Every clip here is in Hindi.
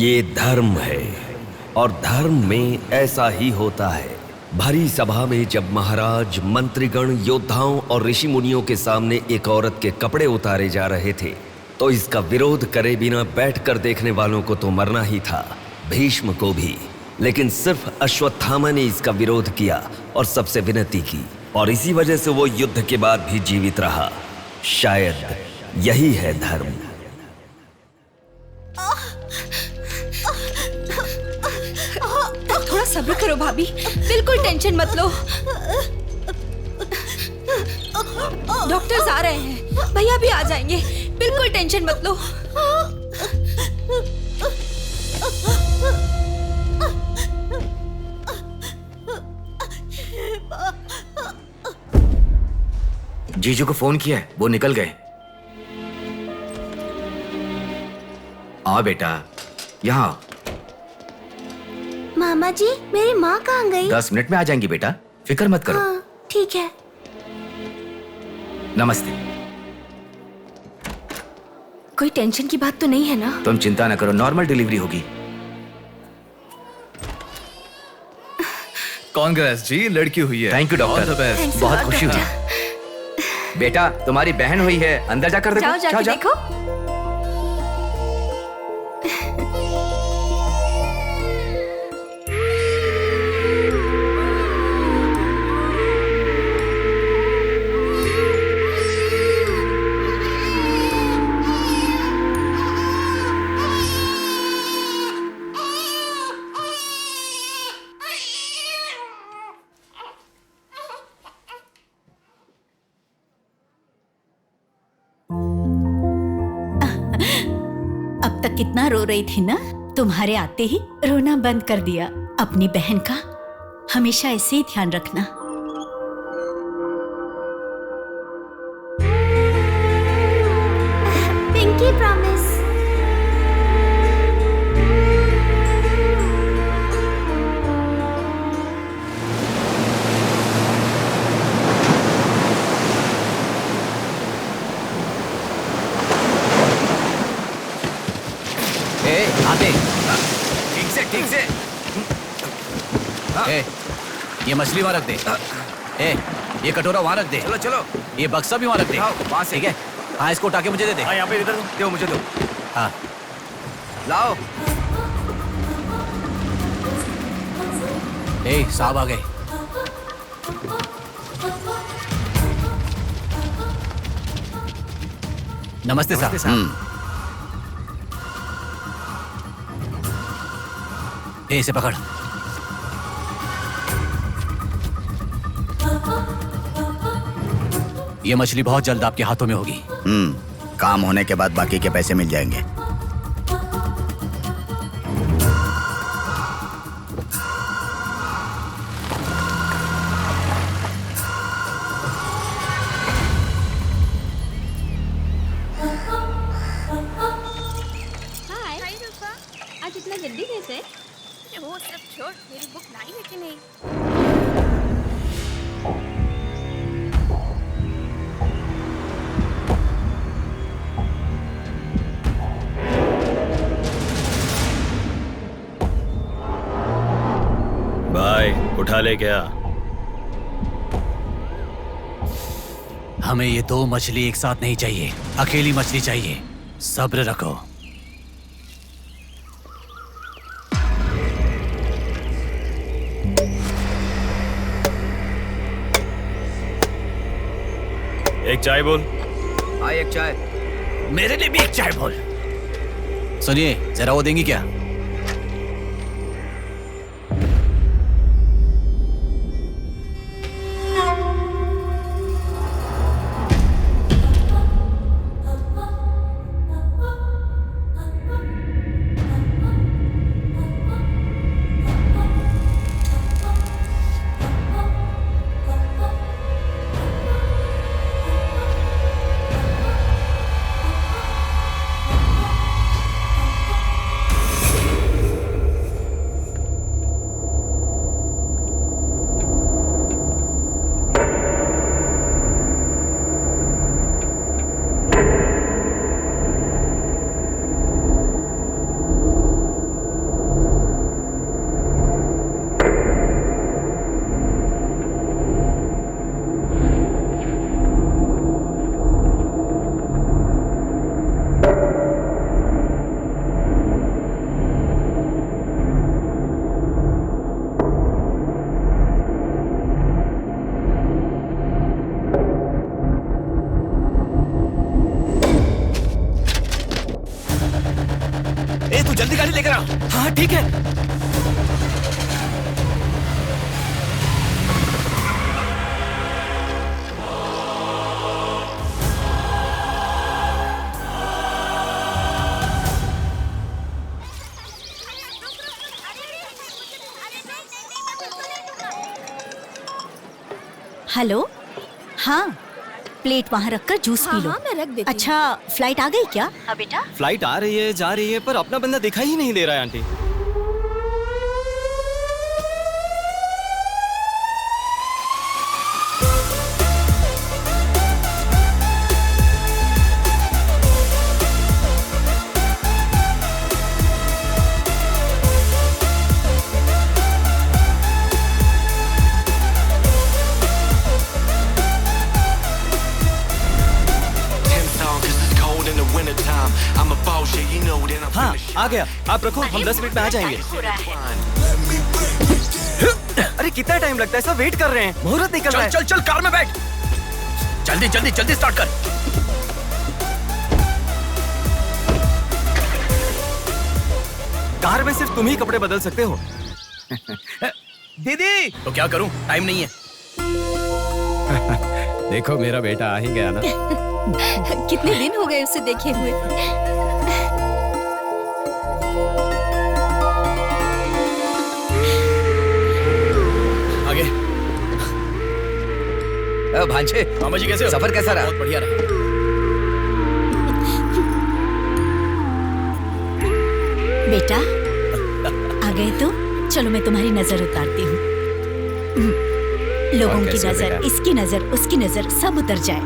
ये धर्म है और धर्म में ऐसा ही होता है। भरी सभा में जब महाराज, मंत्रीगण, योद्धाओं और ऋषि मुनियों के सामने एक औरत के कपड़े उतारे जा रहे थे तो इसका विरोध करे बिना बैठकर देखने वालों को तो मरना ही था, भीष्म को भी। लेकिन सिर्फ अश्वत्थामा ने इसका विरोध किया और सबसे विनती की, और इसी वजह से वो युद्ध के बाद भी जीवित रहा। शायद यही है धर्म। थोड़ा सब्र करो भाभी, बिल्कुल टेंशन मत लो। डॉक्टर्स आ रहे हैं, भैया भी आ जाएंगे, बिल्कुल टेंशन मत लो। जीजू को फोन किया है, वो निकल गए। आओ बेटा, यहाँ आओ। मामा जी, मेरी माँ कहाँ गई? 10 मिनट में आ जाएंगी बेटा, फिक्र मत करो। हाँ, ठीक है। नमस्ते। कोई टेंशन की बात तो नहीं है ना? तुम चिंता न करो, नॉर्मल डिलीवरी होगी। कांग्रेस जी, लड़की हुई है। थैंक यू डॉक्टर, बहुत खुशी हुई। बेटा, तुम्हारी बहन हुई है, अंदर जाकर देखो। जाओ जाके देखो। अब तक कितना रो रही थी ना, तुम्हारे आते ही रोना बंद कर दिया। अपनी बहन का हमेशा ऐसे ही ध्यान रखना। Pinky promise. ठीक से। ये मछली वहाँ रख दे। ये कटोरा वहाँ रख दे। चलो चलो, ये बक्सा भी वहाँ रख दे। वहाँ से। ठीक है। हाँ, इसको उठा के मुझे दे दे। हाँ, यहाँ पे इधर दो, मुझे दो। हाँ, लाओ। साहब आ गए। नमस्ते साहब। इसे पकड़। ये मछली बहुत जल्द आपके हाथों में होगी। काम होने के बाद बाकी के पैसे मिल जाएंगे। हाय रूपा, आज इतना जल्दी कैसे? वो सब छोड़, मेरी बुक लाई है कि नहीं? भाई उठा ले क्या? हमें ये 2 मछली एक साथ नहीं चाहिए, अकेली मछली चाहिए। सब्र रखो। एक चाय बोल। हाँ, एक चाय। मेरे लिए भी एक चाय बोल। सुनिए, जरा वो देंगी क्या? हाँ ठीक है। हेलो, हाँ प्लेट वहाँ रखकर जूस पी लो। हाँ, मैं रख देती हूँ। अच्छा, फ्लाइट आ गई क्या? हाँ बेटा। फ्लाइट आ रही है, जा रही है, पर अपना बंदा दिखाई ही नहीं दे रहा है आंटी। हाँ आ गया, आप रखो, हम 10 मिनट में आ जाएंगे। अरे कितना टाइम लगता है, सब वेट कर रहे हैं, मुहूर्त निकल रहा है। चल चल कार में बैठ, जल्दी जल्दी जल्दी स्टार्ट कर। कार में सिर्फ तुम ही कपड़े बदल सकते हो। दीदी तो क्या करूं, टाइम नहीं है। देखो मेरा बेटा आ ही गया ना। कितने दिन हो गए उसे देखे हुए। आगे भांजे, मामा जी कैसे हो? सफर कैसा रहा? बहुत बढ़िया रहा। बेटा आ गए तो चलो, मैं तुम्हारी नजर उतारती हूँ। लोगों की नजर, इसकी नजर, उसकी नजर, सब उतर जाए।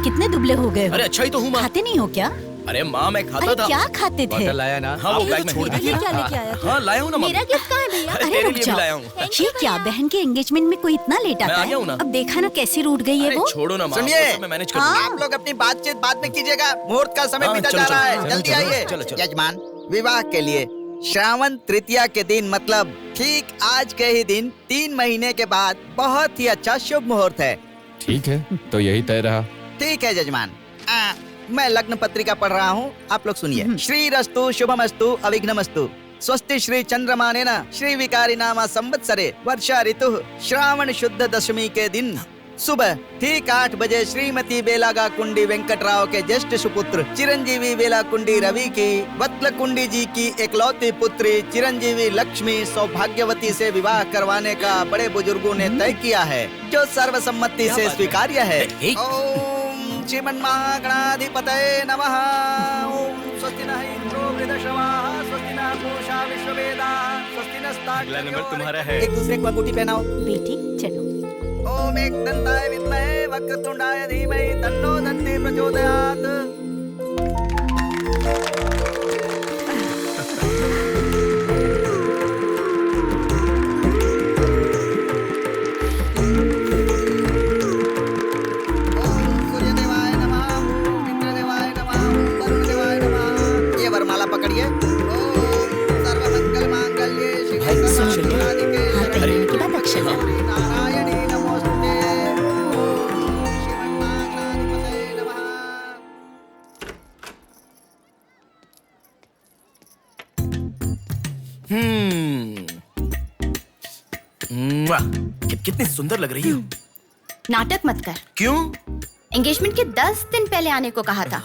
कितने दुबले हो गए हो? अरे अच्छा ही तो हूँ माँ। खाते नहीं हो क्या? अरे माँ मैं खाता अरे था। क्या खाते थे? बॉटल लाया ना? हाँ वो ये बैग तो में छोड़ दीजिए, क्या लेके आया था? हाँ लाया हूँ ना मेरा गिफ्ट कहाँ है भैया? अरे अरे तेरे रुक लिए भी जाओ। लाया हूँ। ये क्या, बहन के एंगेजमेंट में कोई इतना लेट मैं आता आ है? गया हूँ ना। अब देखा ना कैसी रूठ गई है अरे वो। छोड़ो ना माँ, सुनिए, वो सब मैं मैनेज कर हाँ। दूंगा। आप लोग अपनी बातचीत बाद में कीजिएगा, मुहूर्त का समय हाँ, बीता चलो, जा रहा चलो, है। चलो, जल्दी चलो, आइए। चलो, चलो। यजमान, विवाह के लिए श्रावण तृतीया के दिन, मतलब ठीक आज के ही दिन 3 महीने के बाद बहुत ही अच्छा शुभ मुहूर्त है। ठीक है, तो यही तय रहा। ठीक है जजमान। मैं लग्न पत्रिका पढ़ रहा हूँ, आप लोग सुनिए। श्रीरस्तु शुभमस्तु अविघ्नमस्तु स्वस्ति श्री चंद्रमानेन श्री विकारी नामा संवत्सरे वर्षा ऋतु श्रावण शुद्ध दशमी के दिन सुबह ठीक 8 बजे श्रीमती बेलागा कुंडी वेंकटराव के ज्येष्ठ सुपुत्र चिरंजीवी बेला कुंडी रवि की वत्ल कुंडी जी की एकलौती पुत्री चिरंजीवी लक्ष्मी सौभाग्यवती से विवाह करवाने का बड़े बुजुर्गों ने तय किया है, जो सर्वसम्मति से स्वीकार्य है। ओम श्रीमन्महागणाधिपतये नमः। ओम स्वस्ति नः इंद्रो वृद्धश्रवाः स्वस्ति नः पूषा विश्ववेदाः स्वस्ति अगला नंबर नस्तार्क्ष्यो। तुम्हारा है। एक दूसरे को अंगूठी पहनाओ। बेटी चलो। ओम एकदंताय विद्महे वक्रतुंडाय धीमहि तन्नो दन्ति प्रचोदयात्। ओम सूर्यदेवाय नमः, ओम इंद्रदेवाय नमः, ओम वरुणदेवाय नमः। ये वरमाला पकड़िए। ओम सर्वमंगल मांगल्ये शिवे सर्वार्थ हाथ पहनने के बाद अक्षर डालो। नारायणी नमोस्तुते। ओम श्रीमन्महागणाधिपतये नमः। कितनी सुंदर लग रही हो। नाटक मत कर। क्यों? एंगेजमेंट के 10 दिन पहले आने को कहा था।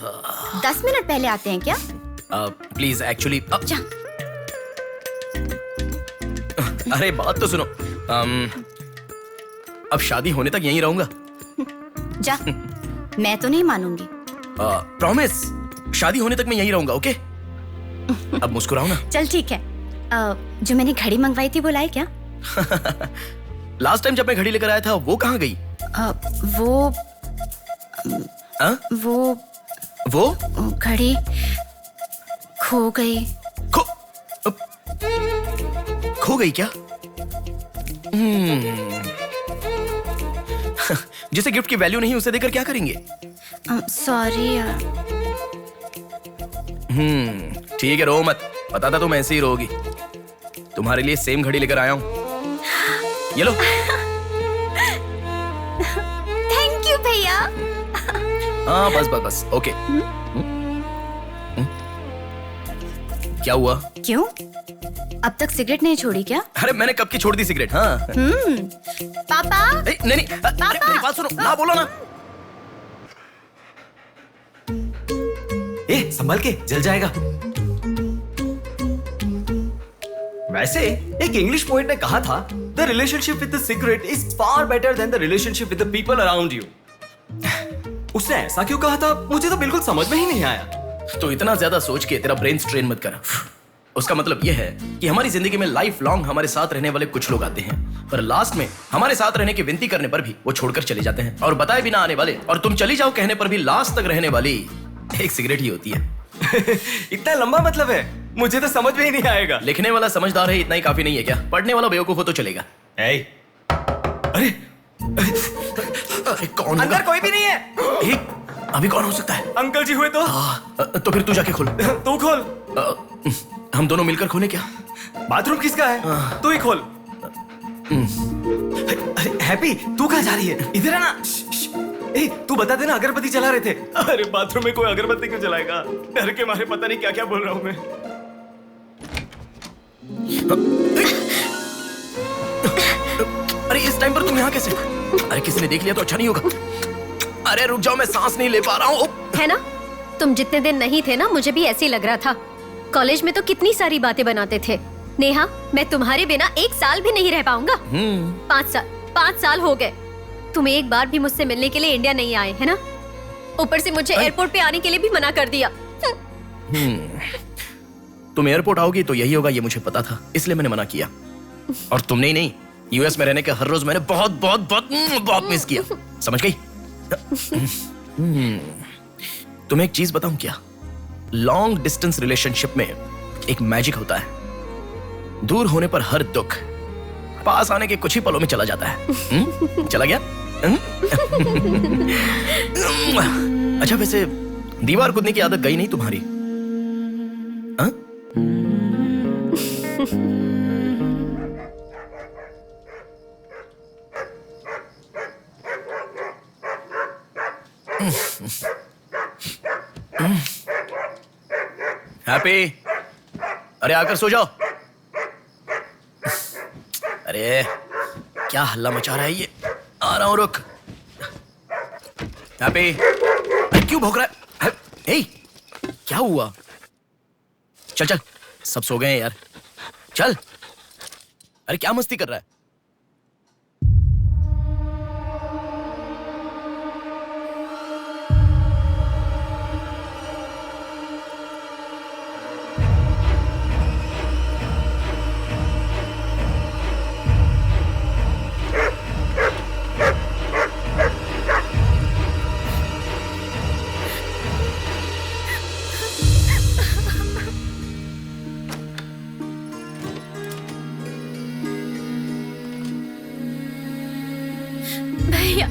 10 मिनट पहले आते हैं क्या? प्लीज एक्चुअली जा। अरे बात तो सुनो। अब शादी होने तक यहीं रहूंगा। जा। मैं तो नहीं मानूंगी। प्रॉमिस, शादी होने तक मैं यहीं रहूंगा। ओके? अब मुस्कुराओ ना। चल ठीक है। जो मैंने घड़ी मंगवाई थी वो लाई क्या? लास्ट टाइम जब मैं घड़ी लेकर आया था वो कहाँ गई? वो घड़ी खो गई। खो गई क्या? जिसे गिफ्ट की वैल्यू नहीं उसे देकर क्या करेंगे? सॉरी यार। ठीक है, रो मत। पता था तुम ऐसे ही रोगी। तुम्हारे लिए सेम घड़ी लेकर आया हूँ। ये लो। थैंक यू भैया। हाँ बस बस बस। ओके। क्या हुआ? क्यों? अब तक सिगरेट नहीं छोड़ी क्या? अरे मैंने कब की छोड़ दी सिगरेट। हाँ। पापा। नहीं, अरे मेरी बात सुनो ना, बोलो ना। संभल के, जल जाएगा। वैसे एक इंग्लिश पोएट ने कहा था, the relationship with the cigarette is far better than the relationship with the people around you. उसने ऐसा क्यों कहा था, मुझे तो बिल्कुल समझ में ही नहीं आया। तो इतना ज्यादा सोच के तेरा ब्रेन स्ट्रेन मत कर। उसका मतलब यह है कि हमारी जिंदगी में लाइफ लॉन्ग हमारे साथ रहने वाले कुछ लोग आते हैं, पर लास्ट में हमारे साथ रहने की विनती करने पर भी वो छोड़कर चले जाते हैं, और बताए बिना आने वाले और तुम चली जाओ कहने पर भी लास्ट तक रहने वाली एक सिगरेट ही होती है। इतना लंबा मतलब है, मुझे तो समझ में ही नहीं आएगा। लिखने वाला समझदार है, इतना ही काफी नहीं है क्या? पढ़ने वाला बेवकूफ हो तो चलेगा। अरे कौन अंदर कोई भी नहीं है। अभी कौन हो सकता है? अंकल जी हुए तो फिर तू जाके खोल। तू खोल। हम दोनों मिलकर खोले क्या? बाथरूम किसका है? तू ही खोल। अरे हैप्पी, तू कहाँ जा रही है? इधर है ना। तू बता देना, अगरबत्ती जला रहे थे। अरे बाथरूम में कोई अगरबत्ती क्यों जलाएगा? डर के मारे पता नहीं क्या क्या बोल रहा हूँ मैं। अरे इस टाइम पर तुम यहाँ कैसे? अरे किसी ने देख लिया तो अच्छा नहीं होगा। अरे रुक जाओ, मैं सांस नहीं ले पा रहा हूँ। है ना, तुम जितने दिन नहीं थे ना, मुझे भी ऐसे ही लग रहा था। कॉलेज में तो कितनी सारी बातें बनाते थे। नेहा, मैं तुम्हारे बिना 1 साल भी नहीं रह पाऊंगा। 5 साल हो गए, तुम एक बार भी मुझसे मिलने के लिए इंडिया नहीं आए, है ना? ऊपर से मुझे एयरपोर्ट पे आने के लिए भी मना कर दिया। तुम एयरपोर्ट आओगी तो यही होगा, ये मुझे पता था, इसलिए मैंने मना किया। और तुमने ही नहीं, यूएस में रहने के हर रोज मैंने बहुत बहुत बहुत बहुत मिस किया, समझ गई? तुम्हें एक चीज बताऊं क्या? लॉन्ग डिस्टेंस रिलेशनशिप में एक मैजिक होता है। दूर होने पर हर दुख पास आने के कुछ ही पलों में चला जाता है। चला गया? अच्छा, वैसे दीवार कूदने की आदत गई नहीं तुम्हारी? हैप्पी, अरे आकर सो जाओ। अरे क्या हल्ला मचा रहा है ये? आ रहा हूं, रुक। हैप्पी, क्यों भौंक रहा है? हे, क्या हुआ? चल चल, सब सो गए हैं यार, चल। अरे क्या मस्ती कर रहा है? भैया,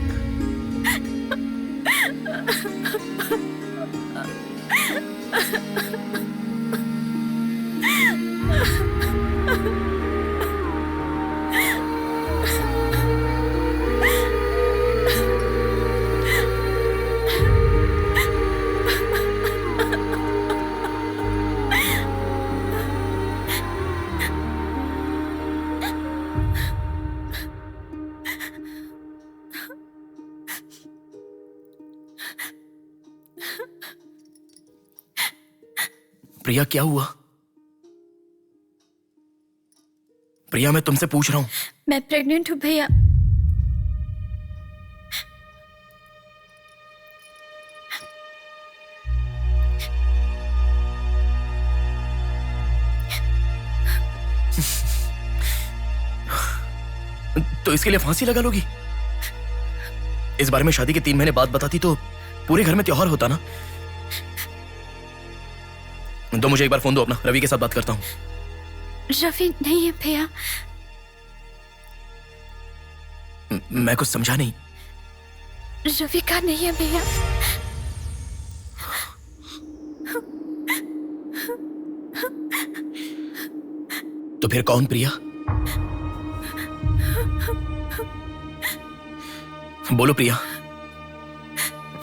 प्रिया, क्या हुआ? प्रिया, मैं तुमसे पूछ रहा हूं। मैं प्रेग्नेंट हूँ भैया। तो इसके लिए फांसी लगा लोगी? इस बारे में शादी के 3 महीने बाद बताती तो पूरे घर में त्योहार होता ना। तो मुझे एक बार फोन दो अपना, रवि के साथ बात करता हूं। रवि नहीं है भैया। मैं कुछ समझा नहीं। रवि का नहीं है भैया। तो फिर कौन? प्रिया, बोलो प्रिया।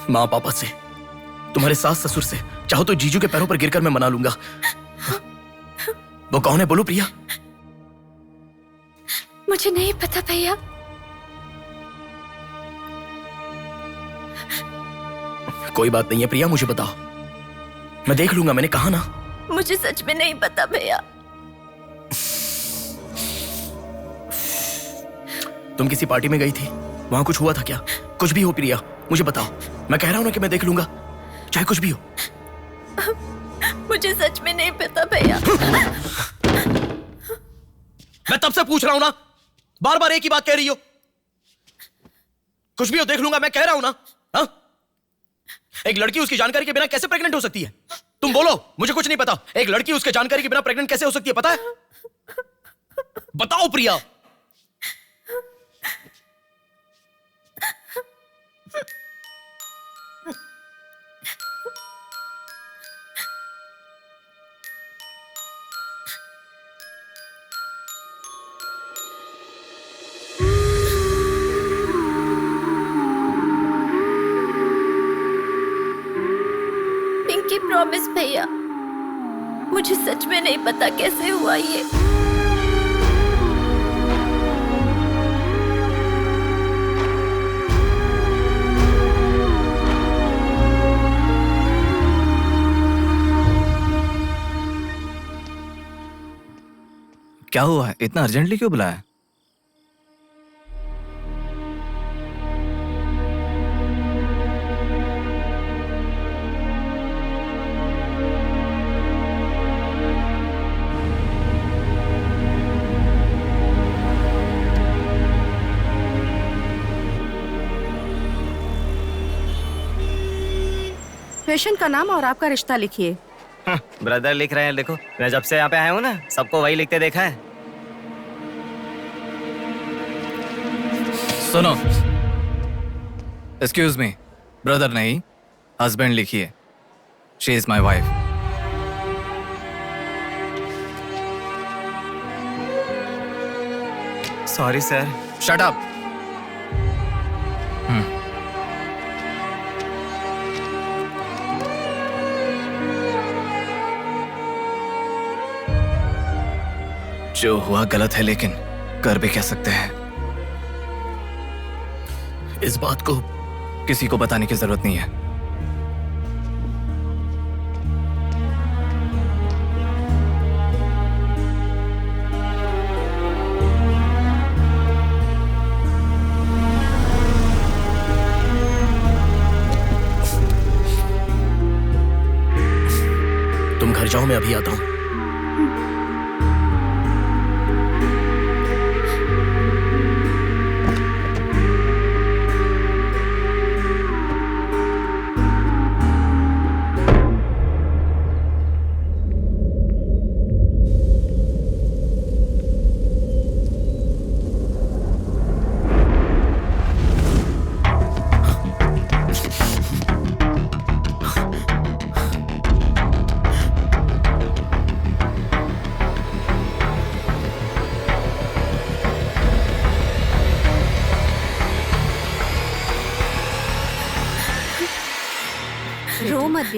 माँ पापा से, तुम्हारे सास ससुर से, चाहो तो जीजू के पैरों पर गिरकर मैं मना लूंगा। वो कौन है, बोलो प्रिया। मुझे नहीं पता भैया। कोई बात नहीं है प्रिया, मुझे बताओ, मैं देख लूंगा, मैंने कहा ना। मुझे सच में नहीं पता भैया। तुम किसी पार्टी में गई थी, वहां कुछ हुआ था क्या? कुछ भी हो प्रिया, मुझे बताओ। मैं कह रहा हूं ना कि मैं देख लूंगा, चाहे कुछ भी हो। मुझे सच में नहीं पता भैया। मैं तब से पूछ रहा हूं ना, बार बार एक ही बात कह रही हो। कुछ भी हो, देख लूंगा, मैं कह रहा हूं ना। हा? एक लड़की उसकी जानकारी के बिना कैसे प्रेग्नेंट हो सकती है? तुम बोलो, मुझे कुछ नहीं पता। एक लड़की उसके जानकारी के बिना प्रेग्नेंट कैसे हो सकती है, पता है? बताओ प्रिया। पिंकी प्रॉमिस भैया, मुझे सच में नहीं पता कैसे हुआ ये। क्या हुआ है? इतना अर्जेंटली क्यों बुलाया? पेशेंट का नाम और आपका रिश्ता लिखिए। ब्रदर लिख रहे हैं, देखो। मैं जब से यहाँ पे आया हूँ ना, सबको वही लिखते देखा है। सुनो, एक्सक्यूज मी, ब्रदर नहीं, हस्बैंड लिखिए। She is my wife. Sorry sir. Shut up. जो हुआ गलत है, लेकिन कर भी कह सकते हैं। इस बात को किसी को बताने की जरूरत नहीं है। तुम घर जाओ, मैं अभी आता हूं।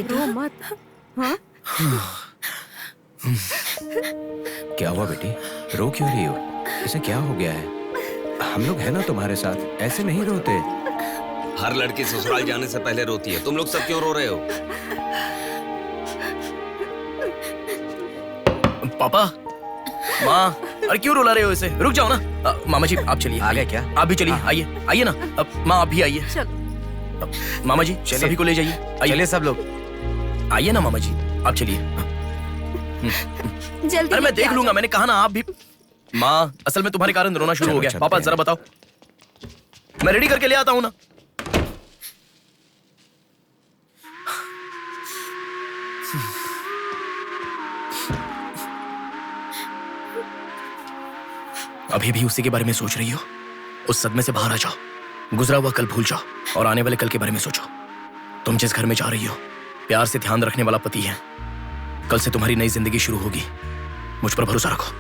रो मत। हाँ? क्या हुआ बेटी, रो क्यों रही हो? इसे क्या हो गया है? हम लोग है ना तुम्हारे साथ, ऐसे नहीं रोते। हर लड़की ससुराल जाने से पहले रोती है, तुम लोग सब क्यों रो रहे हो? पापा, माँ, अरे क्यों रुला रहे हो इसे? रुक जाओ ना। मामा जी आप चलिए। आ गए क्या? आप भी चलिए, आइए आइए ना। माँ आप भी आइए। मामा जी सभी को ले जाइए। चलिए सब लोग, आइए ना मामा जी, आप चलिए। जल्दी। अरे मैं देख लूंगा, मैंने कहा ना। आप भी। माँ, असल में तुम्हारे कारण रोना शुरू हो गया। पापा जरा बताओ, मैं रेडी करके ले आता हूँ ना। अभी भी उसी के बारे में सोच रही हो? उस सदमे से बाहर आ जाओ, गुजरा हुआ कल भूल जाओ और आने वाले कल के बारे में सोचो। तुम जिस घर में जा रही हो, प्यार से ध्यान रखने वाला पति है। कल से तुम्हारी नई जिंदगी शुरू होगी। मुझ पर भरोसा रखो।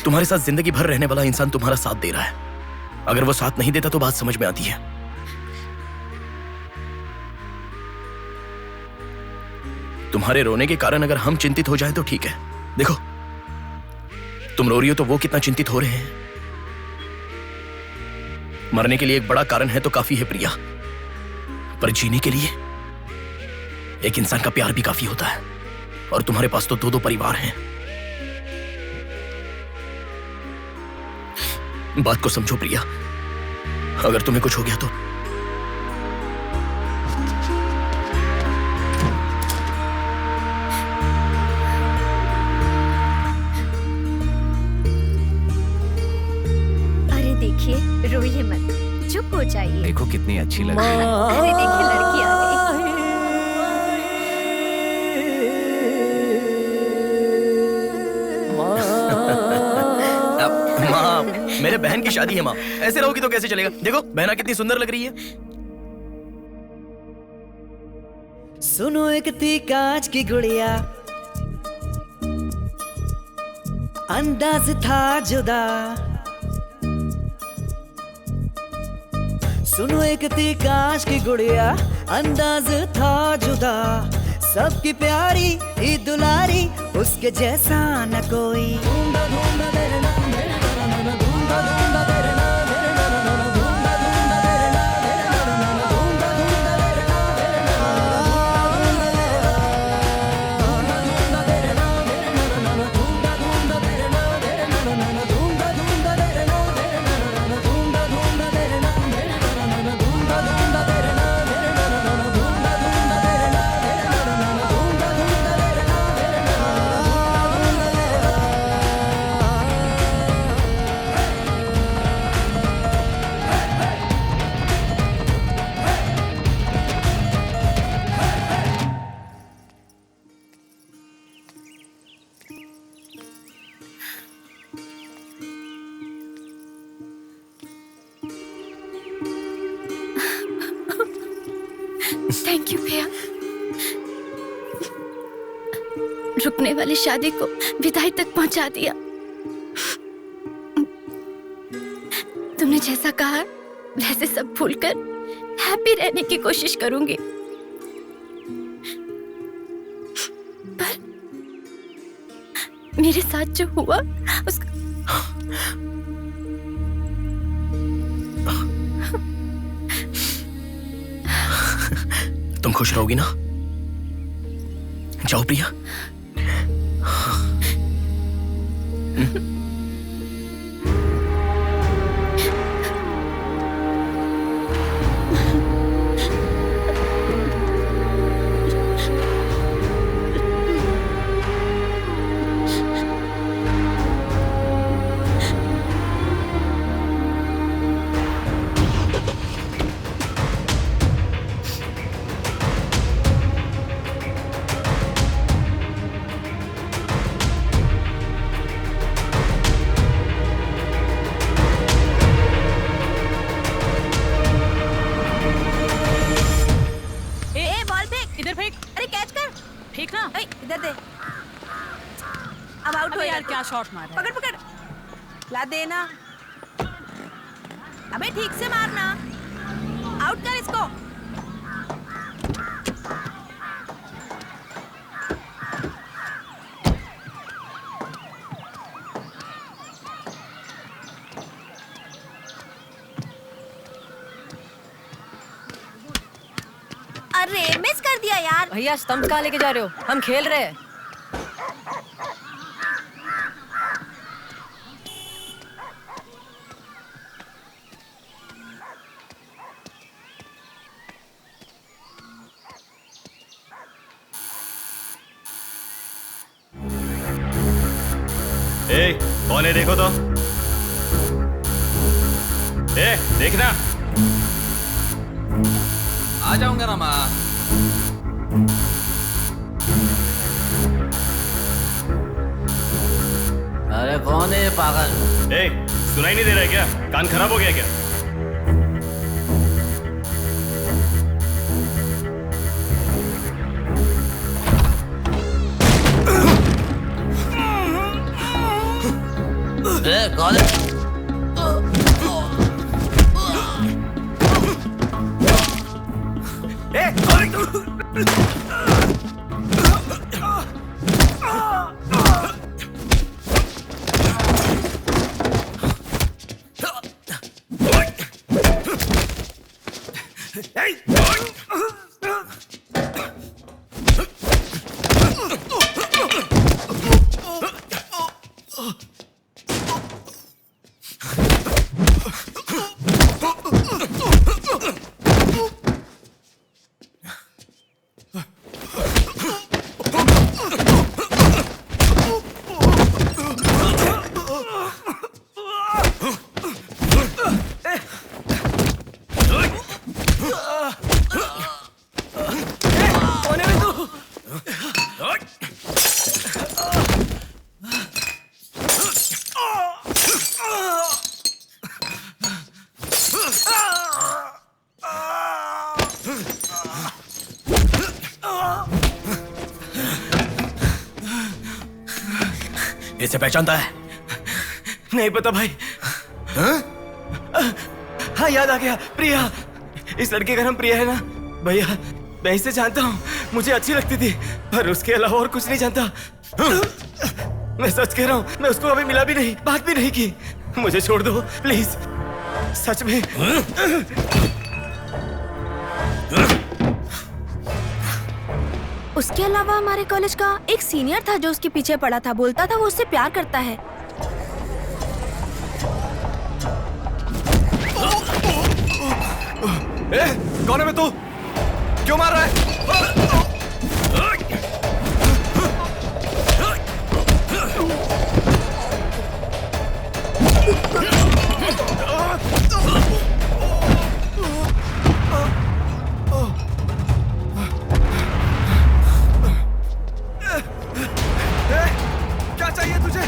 तुम्हारे साथ जिंदगी भर रहने वाला इंसान तुम्हारा साथ दे रहा है। अगर वो साथ नहीं देता तो बात समझ में आती है। तुम्हारे रोने के कारण अगर हम चिंतित हो जाएं तो ठीक है। देखो, तुम रो रही हो तो वो कितना चिंतित हो रहे हैं। मरने के लिए एक बड़ा कारण है तो काफी है प्रिया, पर जीने के लिए एक इंसान का प्यार भी काफी होता है। और तुम्हारे पास तो 2-2 परिवार हैं। बात को समझो प्रिया, अगर तुम्हें कुछ हो गया तो अरे देखिए, रोइए मत, चुप हो जाइए। देखो कितनी अच्छी लग रही है। अरे देखिए, लड़की आ गई। माँ, मेरे बहन की शादी है माँ, ऐसे रहोगी तो कैसे चलेगा। देखो बहना कितनी सुंदर लग रही है। सुनो एक थी कांच की गुड़िया, अंदाज था जुदा। सुनो एक थी कांच की गुड़िया, अंदाज था जुदा। सबकी प्यारी ही दुलारी, उसके जैसा न कोई। थैंक यू भैया, रुकने वाली शादी को विदाई तक पहुंचा दिया। तुमने जैसा कहा वैसे सब भूलकर हैप्पी रहने की कोशिश करूंगी। पर मेरे साथ जो हुआ उसका तुम खुश रहोगी ना? जाओ प्रिया। क्या शॉट मारा? पकड़ पकड़, ला देना। अबे ठीक से मारना, आउट कर इसको। अरे मिस कर दिया यार। भैया स्टंप कहाँ लेके जा रहे हो? हम खेल रहे हैं। कौन है देखो तो। देखना। आ जाऊंगा ना माँ। अरे कौन है ये पागल? सुनाई नहीं दे रहा है क्या? कान खराब हो गया क्या? कौन है? इसे पहचानता है? नहीं पता भाई। हाँ याद आ गया, प्रिया। इस लड़के का नाम प्रिया है ना भैया? मैं इसे जानता हूँ, मुझे अच्छी लगती थी, पर उसके अलावा और कुछ नहीं जानता। मैं सच कह रहा हूँ, मैं उसको अभी मिला भी नहीं, बात भी नहीं की। मुझे छोड़ दो प्लीज, सच में। उसके अलावा हमारे कॉलेज का एक सीनियर था जो उसके पीछे पड़ा था, बोलता था वो उससे प्यार करता है। कौन है मैं? तू क्यों मार रहा है? क्या चाहिए तुझे?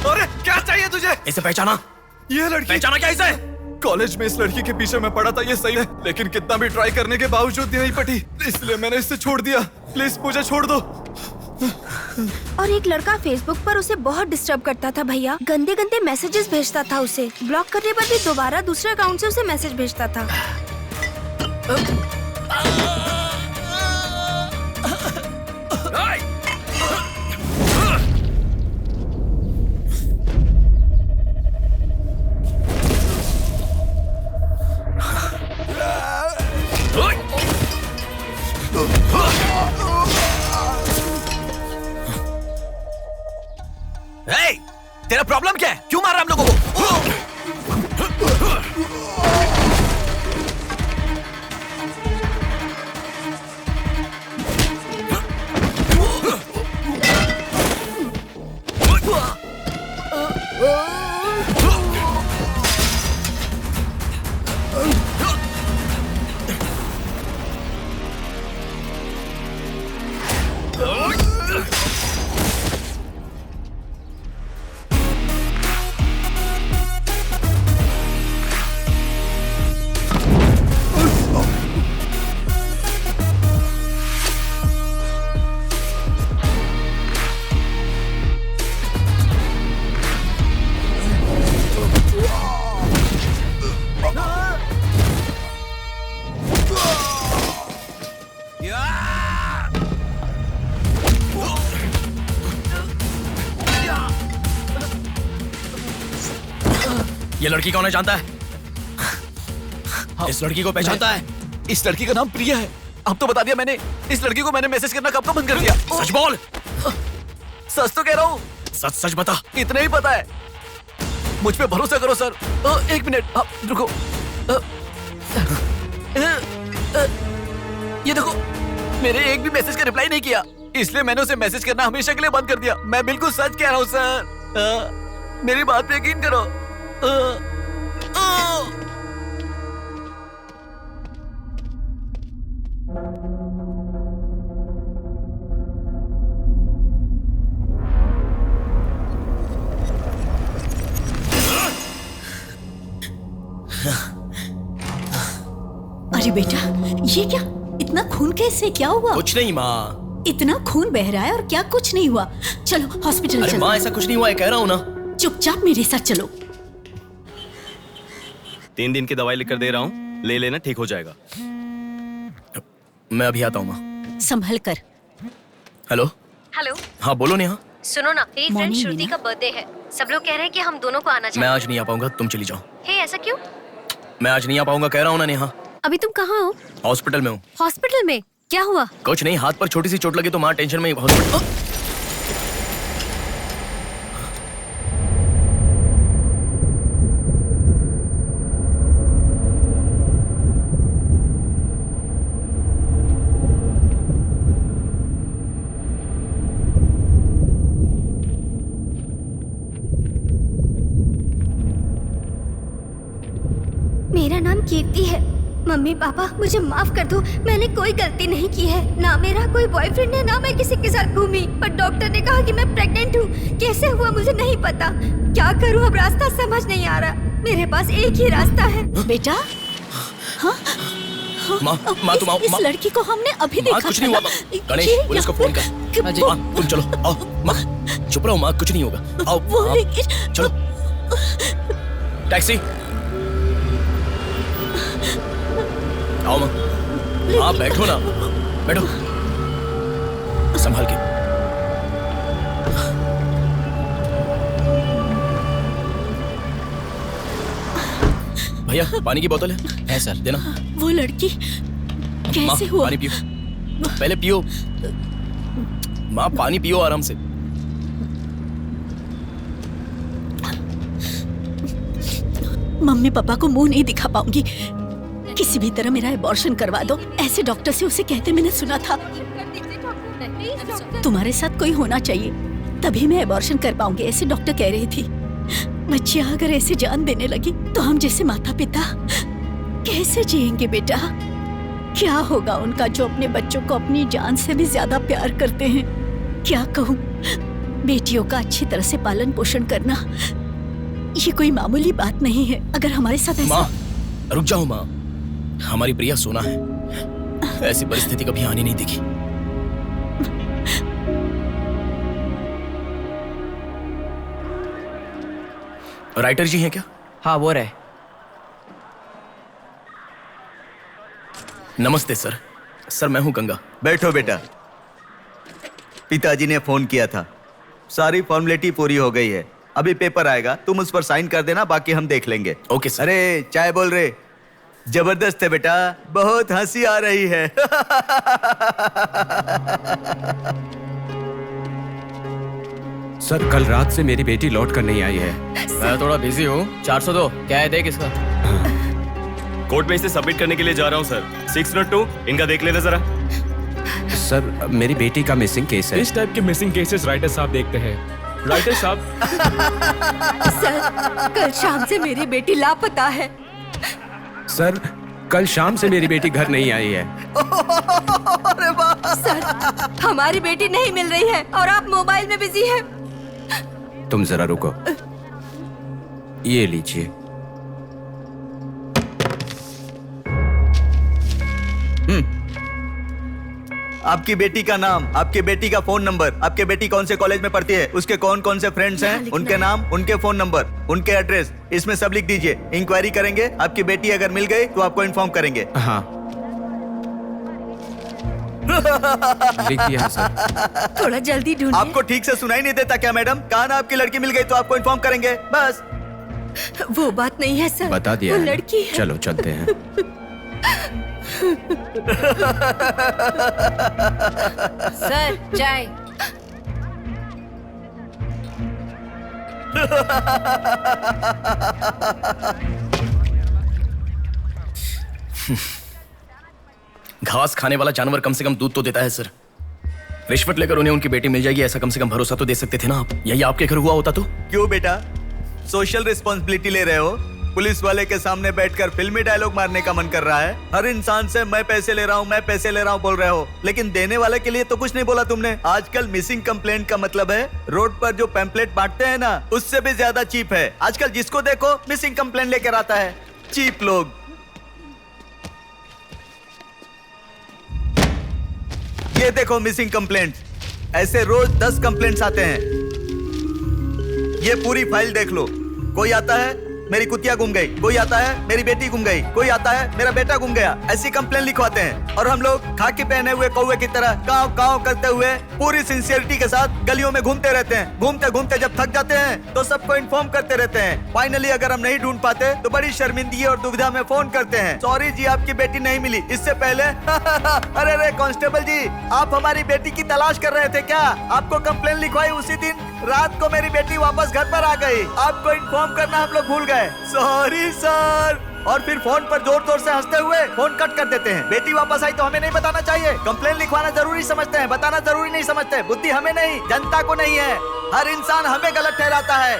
अरे क्या चाहिए तुझे? इसे पहचाना? ये लड़की पहचाना क्या इसे? कॉलेज में इस लड़की के पीछे मैं पड़ा था, ये सही है, लेकिन कितना भी ट्राई करने के बावजूद नहीं पटी, इसलिए मैंने इसे छोड़ दिया। प्लीज मुझे छोड़ दो। और एक लड़का फेसबुक पर उसे बहुत डिस्टर्ब करता था भैया, गंदे गंदे मैसेजेस भेजता था उसे। ब्लॉक करने पर भी दोबारा दूसरे अकाउंट से उसे मैसेज भेजता था। तेरा प्रॉब्लम क्या है? क्यों मार रहा हम लोगों को? ये लड़की कौन है जानता है? इस लड़की को पहचानता है? इस लड़की का नाम प्रिया है। अब तो बता दिया मैंने। इस लड़की को मैंने मैसेज करना कब का बंद कर दिया। सच बोल। सच तो कह रहा हूँ। सच सच बता। इतना ही पता है, मुझ पे भरोसा करो सर। एक मिनट रुको। ये देखो, मेरे एक भी मैसेज का रिप्लाई नहीं किया, इसलिए मैंने उसे मैसेज करना हमेशा के लिए बंद कर दिया। मैं बिल्कुल सच कह रहा हूँ सर, मेरी बात पे यकीन करो। अरे बेटा, ये क्या? इतना खून कैसे? क्या हुआ? कुछ नहीं माँ। इतना खून बह रहा है और क्या कुछ नहीं हुआ? चलो हॉस्पिटल चलो। अरे माँ, ऐसा कुछ नहीं हुआ है, कह रहा हूँ ना। चुपचाप मेरे साथ चलो। 3 दिन की दवाई लिखकर दे रहा हूँ, ले लेना, ठीक हो जाएगा। मैं अभी आता हूँ माँ। संभल कर। हेलो। हेलो। हाँ बोलो नेहा। सुनो ना, मेरी फ्रेंड श्रुति का बर्थडे है। सब लोग कह रहे हैं कि हम दोनों को आना चाहिए। मैं आज नहीं आ पाऊंगा, तुम चली जाओ। हे, ऐसा क्यों? मैं आज नहीं आ पाऊंगा, कह रहा हूँ ना नेहा। अभी तुम कहाँ हो? हॉस्पिटल में हूँ। हॉस्पिटल में? क्या हुआ? कुछ नहीं, हाथ पर छोटी सी चोट लगी तो माँ टेंशन में हॉस्पिटल। मेरा नाम कीर्ति है। मम्मी पापा मुझे माफ कर दो, मैंने कोई गलती नहीं की है। ना मेरा कोई बॉयफ्रेंड है, ना मैं किसी के साथ घूमी। पर डॉक्टर ने कहा कि मैं प्रेग्नेंट हूँ। कैसे हुआ मुझे नहीं पता। क्या करूँ अब, रास्ता समझ नहीं आ रहा। मेरे पास एक ही रास्ता है। बेटा, हाँ? माँ, तुम आओ। इस लड़की को हमने अभी देखा। कुछ नहीं हुआ माँ। गणेश, पुलिस को फोन कर। माँ, तुम चलो, आओ। माँ, चुप रहो माँ, कुछ नहीं होगा। आओ, चलो। टैक्सी। आओ माँ। हाँ बैठो ना, बैठो, संभाल के। भैया पानी की बोतल है सर, देना। वो लड़की कैसे हुआ? पानी पियो, पहले पियो माँ, पानी पियो आराम से। मम्मी पापा को मुंह नहीं दिखा पाऊंगी। किसी भी तरह मेरा एबॉर्शन करवा दो, ऐसे डॉक्टर से उसे कहते मैंने सुना था। तुम्हारे साथ कोई होना चाहिए, तभी मैं एबॉर्शन कर पाऊंगी, ऐसे डॉक्टर कह रही थी। बच्चियां अगर ऐसे जान देने लगी तो हम जैसे माता पिता कैसे जिएंगे बेटा? क्या होगा उनका जो अपने बच्चों को अपनी जान से भी ज्यादा प्यार करते हैं? क्या कहूँ, बेटियों का अच्छी तरह से पालन पोषण करना ये कोई मामूली बात नहीं है। अगर हमारे साथ ऐसा... माँ रुक जाओ माँ, हमारी प्रिया सोना है, ऐसी परिस्थिति कभी आनी नहीं देखी। राइटर जी हैं क्या? हाँ वो रहे। नमस्ते सर। सर मैं हूं गंगा। बैठो बेटा। पिताजी ने फोन किया था, सारी फॉर्मेलिटी पूरी हो गई है। अभी पेपर आएगा, तुम उस पर साइन कर देना, बाकी हम देख लेंगे। Okay sir. अरे चाय बोल रहे? जबरदस्त है बेटा, बहुत हंसी आ रही है। सर कल रात से मेरी बेटी लौट कर नहीं आई है। मैं थोड़ा बिजी हूँ। 402 क्या है, देख इसका। कोर्ट में इसे सबमिट करने के लिए जा रहा हूँ सर। 602 इनका देख लेना जरा। सर मेरी बेटी का मिसिंग केस है। इस टाइप के मिसिंग केसेस राइटर साहब देखते हैं। राइटर साहब। सर कल शाम से मेरी बेटी लापता है। सर कल शाम से मेरी बेटी घर नहीं आई है। अरे वाह। सर हमारी बेटी नहीं मिल रही है और आप मोबाइल में बिजी हैं। तुम जरा रुको, ये लीजिए। आपकी बेटी का नाम, आपकी बेटी का फोन नंबर, आपकी बेटी कौन से कॉलेज में पढ़ती है, उसके कौन कौन से फ्रेंड्स हैं, उनके नाम, उनके फोन नंबर, उनके एड्रेस, इसमें सब लिख दीजिए। इंक्वायरी करेंगे, आपकी बेटी अगर मिल गई तो आपको इन्फॉर्म करेंगे। हाँ लिख दिया सर। थोड़ा जल्दी ढूंढिए। आपको ठीक से सुनाई नहीं देता क्या मैडम? कहा ना आपकी लड़की मिल गई तो आपको इन्फॉर्म करेंगे, बस। वो बात नहीं है सर, बता दिया वो है। लड़की है। चलो चलते हैं। सर चाय। घास खाने वाला जानवर कम से कम दूध तो देता है सर। रिश्वत लेकर उन्हें उनकी बेटी मिल जाएगी, ऐसा कम से कम भरोसा तो दे सकते थे ना आप। यही आपके घर हुआ होता तो? क्यों बेटा, सोशल रिस्पॉन्सिबिलिटी ले रहे हो? पुलिस वाले के सामने बैठकर फिल्मी डायलॉग मारने का मन कर रहा है? हर इंसान से मैं पैसे ले रहा हूँ, मैं पैसे ले रहा हूँ बोल रहे हो, लेकिन देने वाले के लिए तो कुछ नहीं बोला तुमने। आजकल मिसिंग कंप्लेंट का मतलब है रोड पर जो पैम्पलेट बांटते हैं ना, उससे भी ज्यादा चीप है। आजकल जिसको देखो मिसिंग कंप्लेंट लेकर आता है। चीप लोग। ये देखो मिसिंग कंप्लेंट। ऐसे रोज 10 कंप्लेंट्स आते हैं। ये पूरी फाइल देख लो। कोई आता है मेरी कुतिया गुम गई, कोई आता है मेरी बेटी गुम गई, कोई आता है मेरा बेटा गुम गया। ऐसी कंप्लेन लिखवाते हैं और हम लोग खाकी पहने हुए कौवे की तरह काव काव करते हुए पूरी सिंसियरिटी के साथ गलियों में घूमते रहते हैं। घूमते घूमते जब थक जाते हैं तो सबको इन्फॉर्म करते रहते हैं। फाइनली अगर हम नहीं ढूंढ पाते तो बड़ी शर्मिंदगी और दुविधा में फोन करते हैं, सॉरी जी आपकी बेटी नहीं मिली। इससे पहले अरे अरे कांस्टेबल जी, आप हमारी बेटी की तलाश कर रहे थे क्या? आपको कंप्लेन लिखवाई उसी दिन रात को मेरी बेटी वापस घर पर आ गई। आपको इन्फॉर्म करना हम लोग भूल गए, सॉरी सर। और फिर फोन पर जोर जोर से हंसते हुए फोन कट कर देते हैं। बेटी वापस आई तो हमें नहीं बताना चाहिए। कंप्लेन लिखवाना जरूरी समझते हैं, बताना जरूरी नहीं समझते। बुद्धि हमें नहीं, जनता को नहीं है। हर इंसान हमें गलत ठहराता है।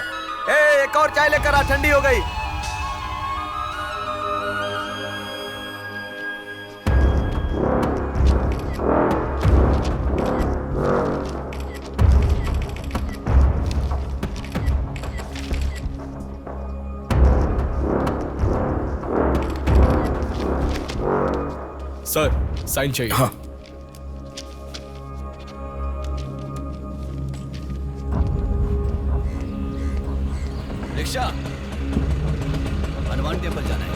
एक और चाय लेकर आ, ठंडी हो गई। सर साइन चाहिए। हाँ। रिक्शा, हनुमान टेम्पल जाना है।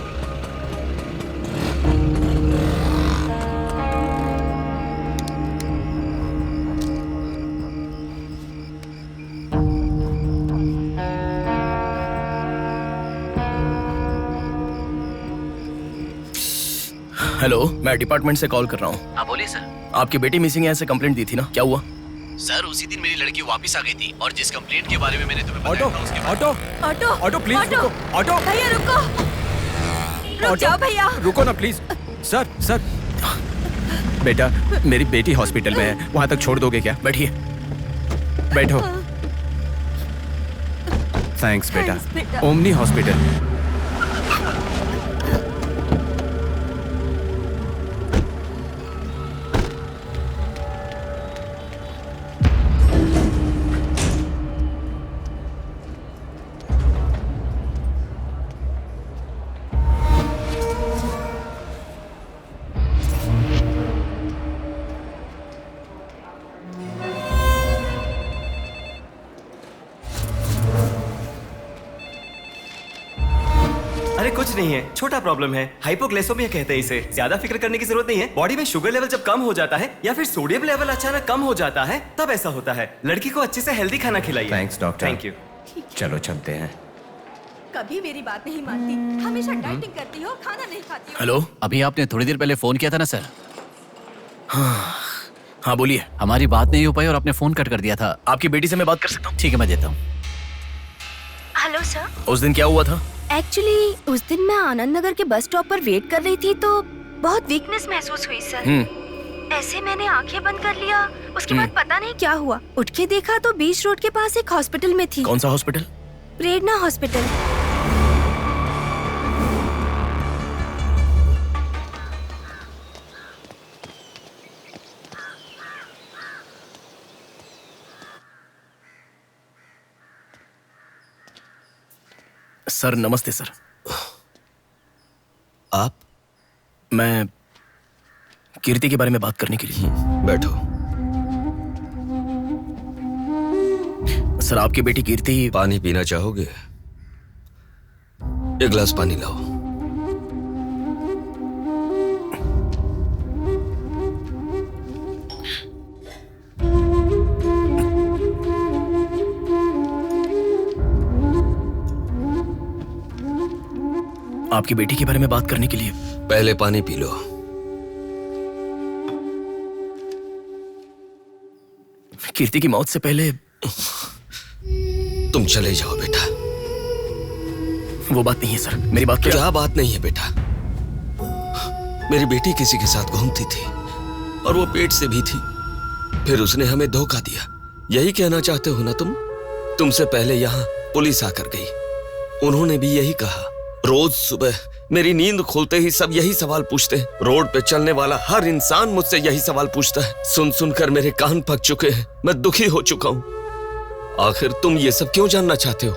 हेलो, मैं डिपार्टमेंट से कॉल कर रहा हूँ। हाँ बोलिए सर। आपकी बेटी मिसिंग है, ऐसे कंप्लेंट दी थी ना, क्या हुआ? सर उसी दिन मेरी लड़की वापस आ गई थी और जिस कंप्लेंट के बारे में मैंने तुम्हें ऑटो बताया था उसके बाद ऑटो ऑटो ऑटो प्लीज रुको। ऑटो भैया रुको, रुक जाओ भैया। रुको ना प्लीज। सर सर, बेटा मेरी बेटी हॉस्पिटल में है, वहां तक छोड़ दोगे क्या? बैठिए। बैठो। थैंक्स बेटा। बेटा। Omni hospital. अरे कुछ नहीं है, छोटा प्रॉब्लम है, हाइपोग्लाइसेमिया कहते हैं इसे। ज्यादा फिक्र करने की जरूरत नहीं है। बॉडी में शुगर लेवल जब कम हो जाता है या फिर सोडियम लेवल अचानक कम हो जाता है तब ऐसा होता है। लड़की को अच्छे से हेल्दी खाना खिलाइए। Thanks doctor. Thank you. चलो चलते हैं। कभी मेरी बात नहीं मानती, हमेशा डाइटिंग करती हो, खाना नहीं खाती हो। हेलो, अभी आपने थोड़ी देर पहले फोन किया था ना सर। हाँ बोलिए। हमारी बात नहीं हो पाई और आपने फोन कट कर दिया था। आपकी बेटी से मैं बात कर सकता हूँ? ठीक है, मैं देता हूँ। Hello sir. उस दिन क्या हुआ था? एक्चुअली उस दिन मैं आनंद नगर के बस स्टॉप पर वेट कर रही थी तो बहुत वीकनेस महसूस हुई सर। ऐसे मैंने आंखें बंद कर लिया। उसके बाद पता नहीं क्या हुआ, उठ के देखा तो बीच रोड के पास एक हॉस्पिटल में थी। कौन सा हॉस्पिटल? प्रेरणा हॉस्पिटल। सर नमस्ते सर। आप? मैं कीर्ति के बारे में बात करने के लिए। बैठो। सर आपकी बेटी कीर्ति। पानी पीना चाहोगे? एक गिलास पानी लाओ। आपकी बेटी के बारे में बात करने के लिए। पहले पानी पी लो। कीर्ति की मौत से पहले। तुम चले जाओ बेटा। वो बात नहीं है सर, मेरी बात क्या बात नहीं है बेटा? मेरी बेटी किसी के साथ घूमती थी और वो पेट से भी थी, फिर उसने हमें धोखा दिया। यही कहना चाहते हो ना तुम? तुमसे पहले यहाँ पुलिस आकर गई, उन्होंने भी यही कहा। रोज सुबह मेरी नींद खोलते ही सब यही सवाल पूछते हैं। रोड पे चलने वाला हर इंसान मुझसे यही सवाल पूछता है। सुन सुनकर मेरे कान पक चुके हैं, मैं दुखी हो चुका हूं। आखिर तुम ये सब क्यों जानना चाहते हो?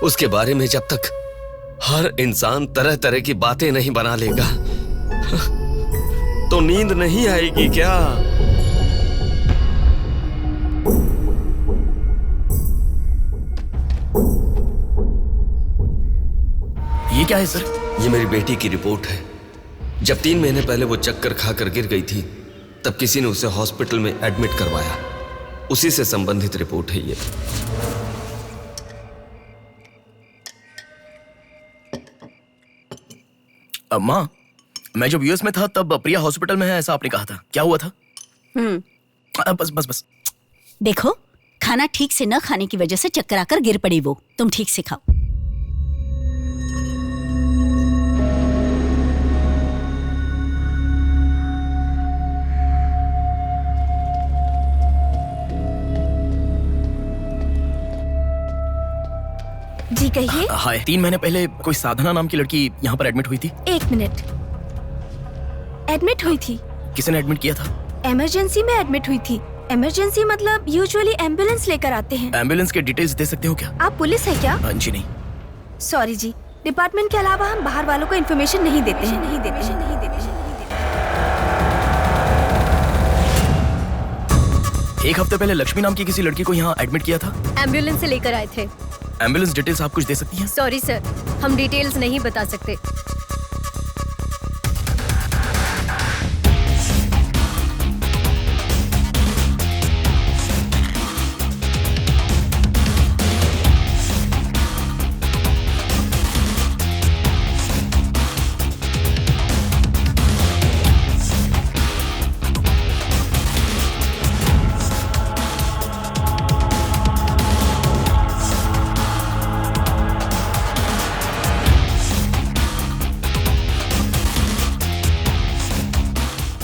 उसके बारे में जब तक हर इंसान तरह तरह की बातें नहीं बना लेगा तो नींद नहीं आएगी क्या? ये क्या है सर? ये मेरी बेटी की रिपोर्ट है। जब 3 महीने पहले वो चक्कर खाकर गिर गई थी, तब किसी ने उसे हॉस्पिटल में एडमिट करवाया। उसी से संबंधित रिपोर्ट है ये। माँ, मैं जब यूएस में था तब प्रिया हॉस्पिटल में है ऐसा आपने कहा था, क्या हुआ था? बस बस बस। देखो, खाना ठीक से न खाने की वजह से चक्कर आकर गिर पड़ी वो। तुम ठीक से खाओ। जी कहिए। हाय, 3 महीने पहले कोई साधना नाम की लड़की यहाँ पर एडमिट हुई थी। 1 मिनट। एडमिट हुई थी? किसने एडमिट किया था? इमरजेंसी में एडमिट हुई थी। इमरजेंसी मतलब यूजुअली एम्बुलेंस लेकर आते हैं। एम्बुलेंस के डिटेल्स दे सकते हो क्या? आप पुलिस है क्या? जी नहीं। सॉरी जी, डिपार्टमेंट के अलावा हम बाहर वालों को इन्फॉर्मेशन नहीं देते हैं। एक हफ्ते पहले लक्ष्मी नाम की किसी लड़की को यहाँ एडमिट किया था। एम्बुलेंस से लेकर आए थे। एम्बुलेंस डिटेल्स आप कुछ दे सकती हैं? सॉरी सर, हम डिटेल्स नहीं बता सकते।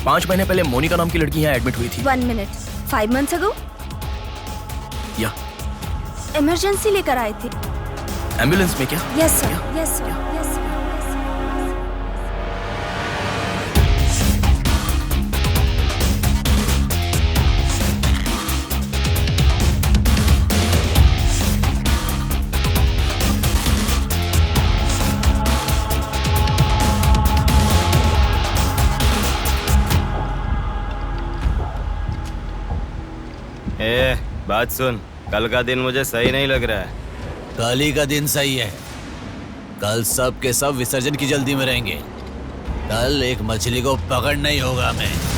पांच महीने पहले मोनिका नाम की लड़की यहाँ एडमिट हुई थी। 1 मिनट। 5 months ago? या इमरजेंसी लेकर आए थे। एम्बुलेंस में क्या? Yes sir, yes sir, yes sir. बात सुन, कल का दिन मुझे सही नहीं लग रहा है। कल ही का दिन सही है। कल सब के सब विसर्जन की जल्दी में रहेंगे। कल एक मछली को पकड़ना ही होगा हमें।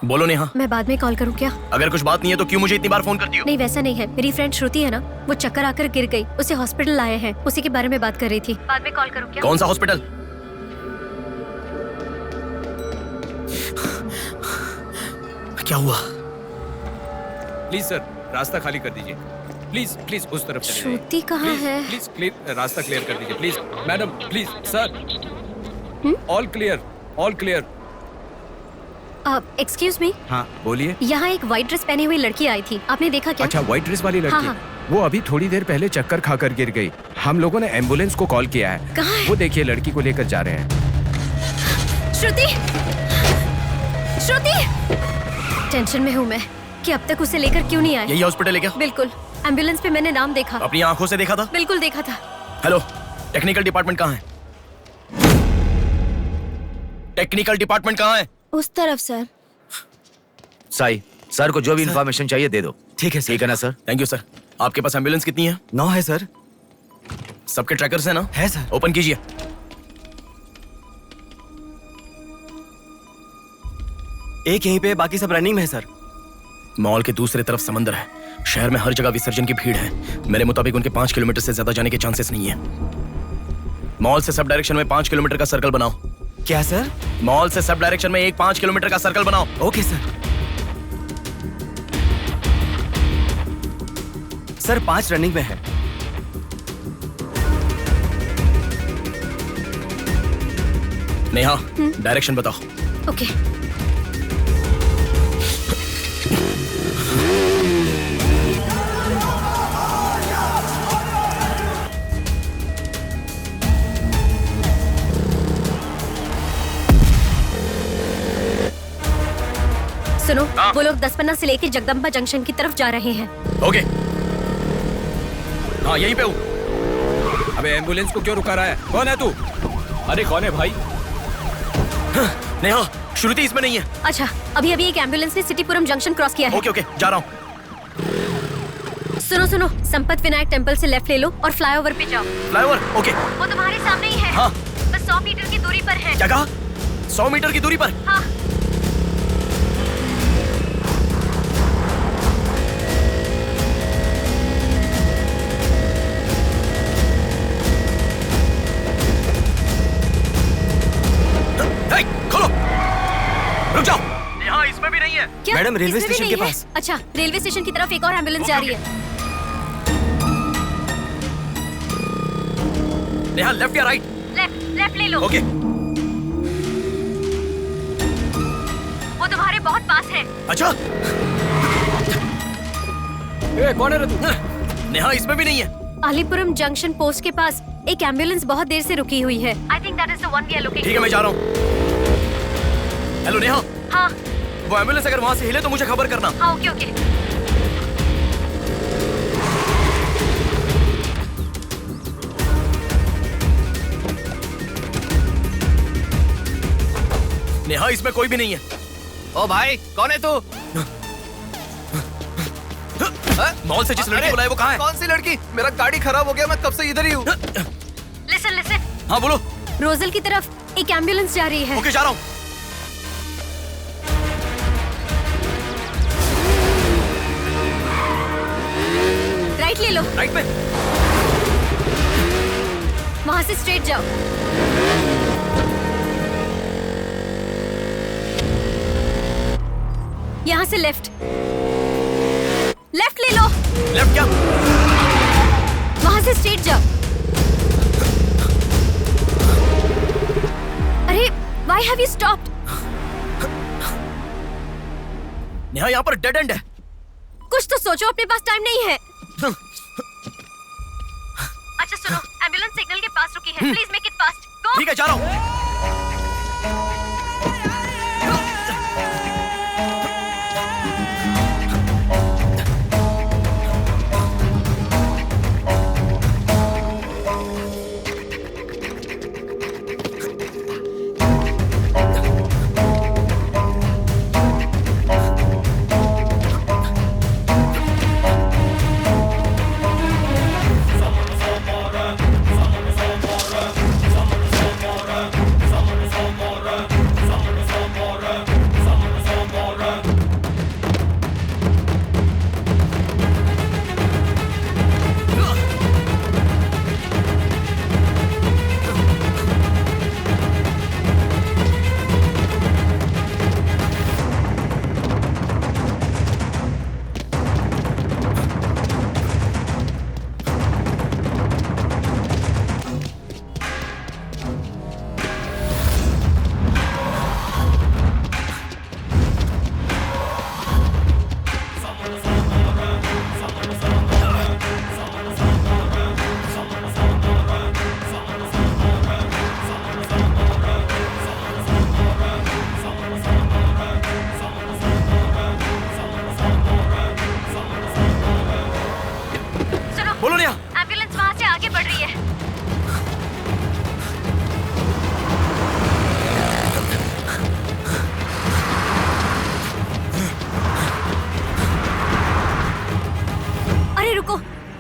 बोलो नेहा। मैं बाद में कॉल करूं क्या? अगर कुछ बात नहीं है तो क्यों मुझे इतनी बार फोन करती हो? नहीं, वैसा नहीं है। मेरी फ्रेंड श्रुति है ना, वो चक्कर आकर गिर गई, उसे हॉस्पिटल लाए हैं, उसी के बारे में बात कर रही थी। बाद में कॉल करूं क्या? कौन सा हॉस्पिटल? क्या हुआ? प्लीज सर, रास्ता खाली कर दीजिए। प्लीज प्लीज उस तरफ चले जाइए। श्रुति कहाँ है? प्लीज क्लियर, रास्ता क्लियर कर दीजिए please. Madam please sir, all clear, all clear. Excuse me. हाँ बोलिए। यहाँ एक व्हाइट ड्रेस पहनी हुई लड़की आई थी, आपने देखा क्या? अच्छा, व्हाइट ड्रेस वाली लड़की। हाँ, हाँ। वो अभी थोड़ी देर पहले चक्कर खाकर गिर गई। हम लोगों ने एम्बुलेंस को कॉल किया है। कहाँ है? वो देखिए, लड़की को लेकर जा रहे हैं। श्रुति, श्रुति! टेंशन में हूँ मैं कि अब तक उसे लेकर क्यों नहीं आए। यही हॉस्पिटल है क्या? बिल्कुल। एम्बुलेंस पे मैंने नाम देखा। अपनी आंखों से देखा था? बिल्कुल देखा था। हेलो, टेक्निकल डिपार्टमेंट कहाँ है? टेक्निकल डिपार्टमेंट कहाँ है? उस तरफ सर। साई, सर को जो भी इंफॉर्मेशन चाहिए दे दो। ठीक है सर। ठीक है ना सर? Thank you sir. आपके पास एम्बुलेंस कितनी है? 9 है सर। सबके ट्रैकर्स है ना? है सर। ओपन कीजिए। एक यहीं पे, बाकी सब रनिंग में है सर। मॉल के दूसरी तरफ समंदर है। शहर में हर जगह विसर्जन की भीड़ है। मेरे मुताबिक उनके 5 किलोमीटर से ज्यादा जाने के चांसेस नहीं है। मॉल से सब डायरेक्शन में 5 किलोमीटर का सर्कल बनाओ। क्या सर? मॉल से सब डायरेक्शन में एक 5 किलोमीटर का सर्कल बनाओ। Okay sir. सर 5 रनिंग में है। नेहा, डायरेक्शन बताओ। ओके। सुनो, वो लोग 10 से लेके जगदम्बा जंक्शन की तरफ जा रहे हैं। ओके, हाँ यहीं पे हूँ। अबे एम्बुलेंस को क्यों रुका रहा है? कौन है तू? अरे कौन है भाई? नेहा, श्रुति इसमें नहीं है। अच्छा, अभी अभी एक एम्बुलेंस ने सिटीपुरम जंक्शन क्रॉस किया है। ओके ओके, जा रहा हूँ। सुनो सुनो, संपत विनायक टेम्पल से लेफ्ट ले लो और फ्लाईओवर पे जाओ। फ्लाईओवर? ओके। वो तुम्हारे सामने ही है। हाँ। बस 100 मीटर की दूरी पर है। क्या कहा? 100 मीटर की दूरी पर? हाँ। खोलो, रुक जाओ। यहाँ इसमें भी नहीं है। क्या? मैडम, रेलवे इसमें भी स्टेशन नहीं के है? पास। अच्छा, रेलवे स्टेशन की तरफ एक और एम्बुलेंस जा रही है। नेहा, लेफ्ट या राइट? लेफ्ट ले लो। ओके। वो तुम्हारे बहुत पास है। अच्छा, कौन है तू? नेहा, इसमें भी नहीं है। अलीपुरम जंक्शन पोस्ट के पास एक एम्बुलेंस बहुत देर से रुकी हुई है। I think that is the one we are looking ठीक है, मैं जा रहा हूँ। हेलो नेहा। हाँ। वो एम्बुलेंस अगर वहाँ से हिले तो मुझे खबर करना। हाँ, ओके ओके। नेहा, इसमें कोई भी नहीं है। ओ भाई, कौन है तू? मॉल से जिस लड़की बुलाई वो कहाँ है? कौन सी लड़की? मेरा गाड़ी खराब हो गया, मैं कब से इधर ही हूँ। लिसन। हाँ बोलो। रोजल की तरफ एक एम्बुलेंस जा रही है। ओके, जा रहा हूँ। राइट ले लो। राइट पे? वहाँ से स्ट्रेट जाओ। यहाँ से लेफ्ट ले लो। लेफ्ट क्या? वहाँ से स्ट्रेट जाओ। अरे, why have you stopped? Neha, यहाँ पर डेड एंड है। कुछ तो सोचो, अपने पास टाइम नहीं है। अच्छा सुनो, एम्बुलेंस सिग्नल के पास रुकी है। Please make it fast. Go. ठीक है, जा रहा हूँ।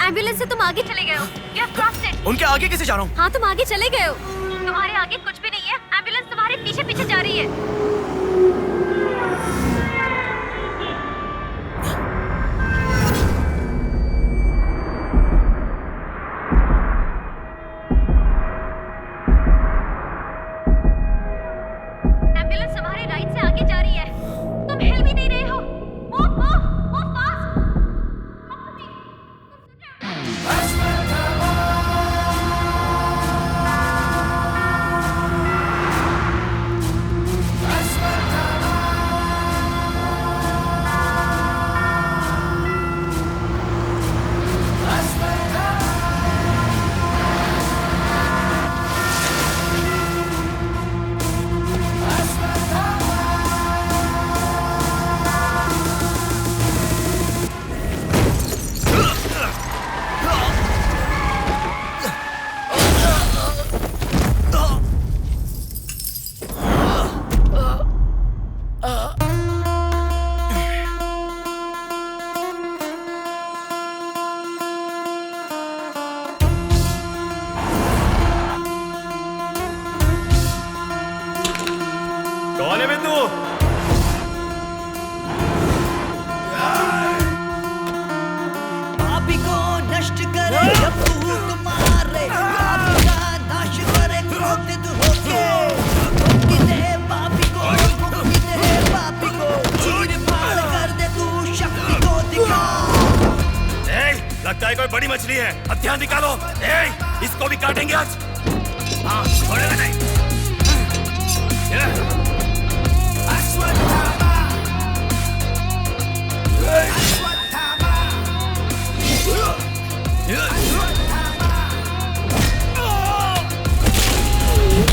एम्बुलेंस से तुम आगे चले गए हो। You have crossed it. उनके आगे कैसे जा रहा हूँ? हाँ, तुम आगे चले गए हो। तुम्हारे आगे कुछ भी नहीं है। एम्बुलेंस तुम्हारे पीछे पीछे जा रही है। एम्बुलेंस तुम्हारे राइट से आगे जा रही है। तुम हिल भी नहीं रहे हो। Move fast. जाने में तू। पापी को नष्ट करे जब तू तुम्हारे पापी का नाश करे क्रोधित होके मुक्ति दे पापी को चीर फाड़ कर दे तू शक्ति को दिखा। लगता है कोई बड़ी मछली है, अब ध्यान निकालो। इसको भी काटेंगे आज। हाँ, छोड़ेगा नहीं।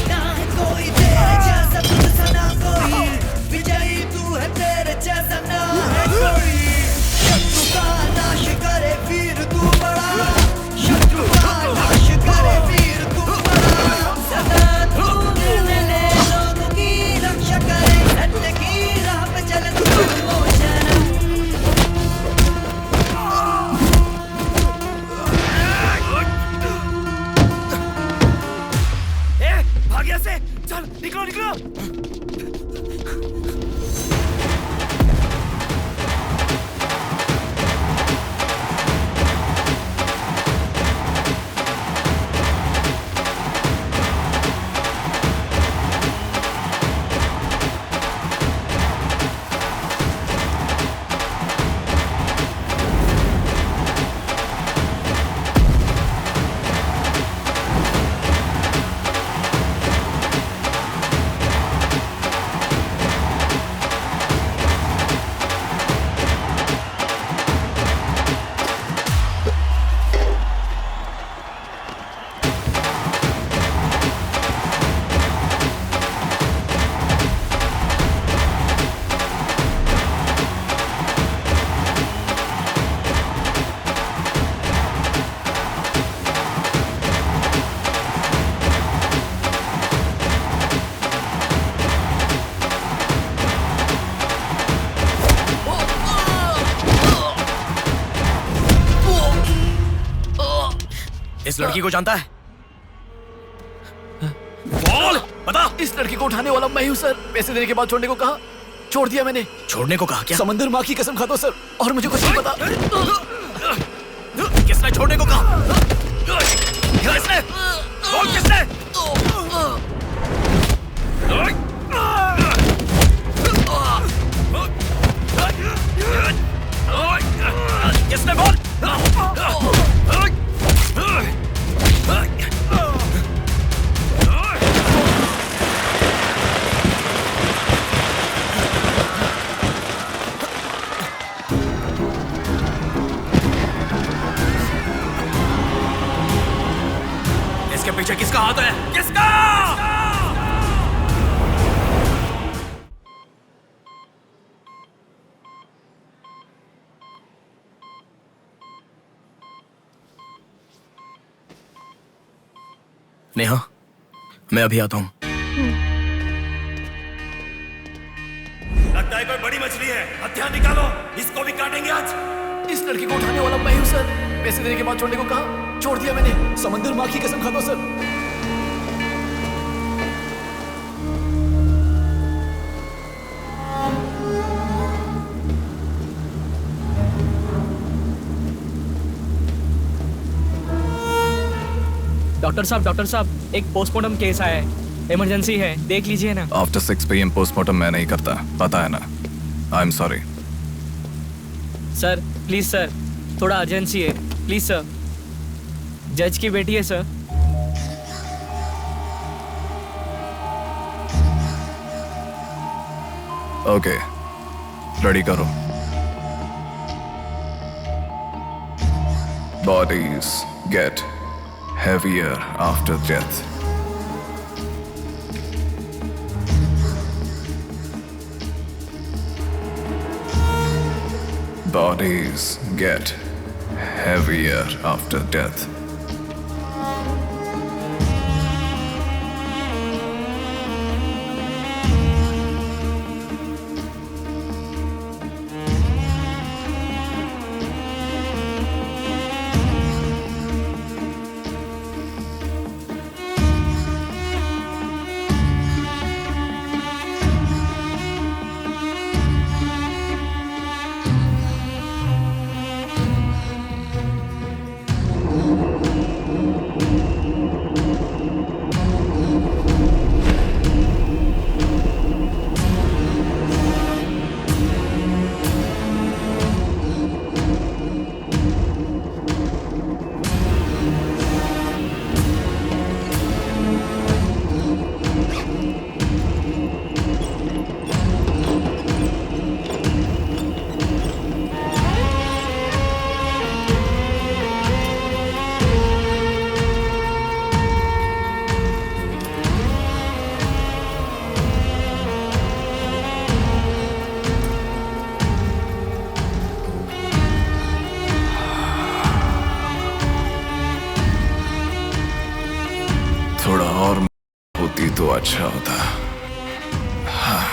ना है कोई तेरे जैसा तुझसा ना कोई, विजयी तू है तेरे जैसा ना है कोई। शत्रु का नाश करे वीर तू बड़ा, शत्रु का नाश करे वीर तू बड़ा। सदा तू निर्णय ले लोगों की रक्षा करे, सत्य की राह पे चले तू निर्मोचन। भाग्य से चल, निकलो निकलो। इस लड़की को जानता है? बोल, बता। इस लड़की को उठाने वाला मैं हूँ सर। पैसे देने के बाद छोड़ने को कहा, छोड़ दिया मैंने। छोड़ने को कहा क्या? समंदर माँ की कसम खाता हूँ सर, और मुझे कुछ नहीं पता। किसने छोड़ने को कहा? किसने? बोल किसने? किसने? बोल। इसके पीछे किसका हाथ है? किसका? नेहा, मैं अभी आता हूं। लगता है कोई बड़ी मछली है, हथियार निकालो, इसको भी काटेंगे आज। इस लड़की को उठाने वाला मैं हूँ सर। पैसे देने के बाद छोड़ने को कहा, छोड़ दिया मैंने। समंदर माँ की कसम खाता हूँ सर। डॉक्टर साहब, एक पोस्टमार्टम केस आया है, इमरजेंसी है, देख लीजिए ना। आफ्टर 6 PM पोस्टमार्टम मैं नहीं करता, पता है ना। I am sorry sir, please sir, थोड़ा अर्जेंसी है, प्लीज सर। जज की बेटी है सर। ओके, रेडी करो। Bodies get heavier after death. Bodies get heavier after death. थोड़ा और होती तो अच्छा होता। हाँ।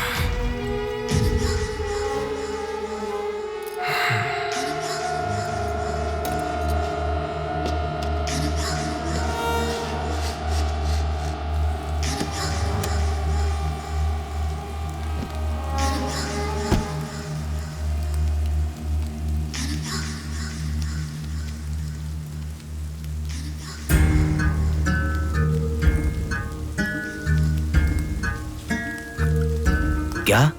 क्या?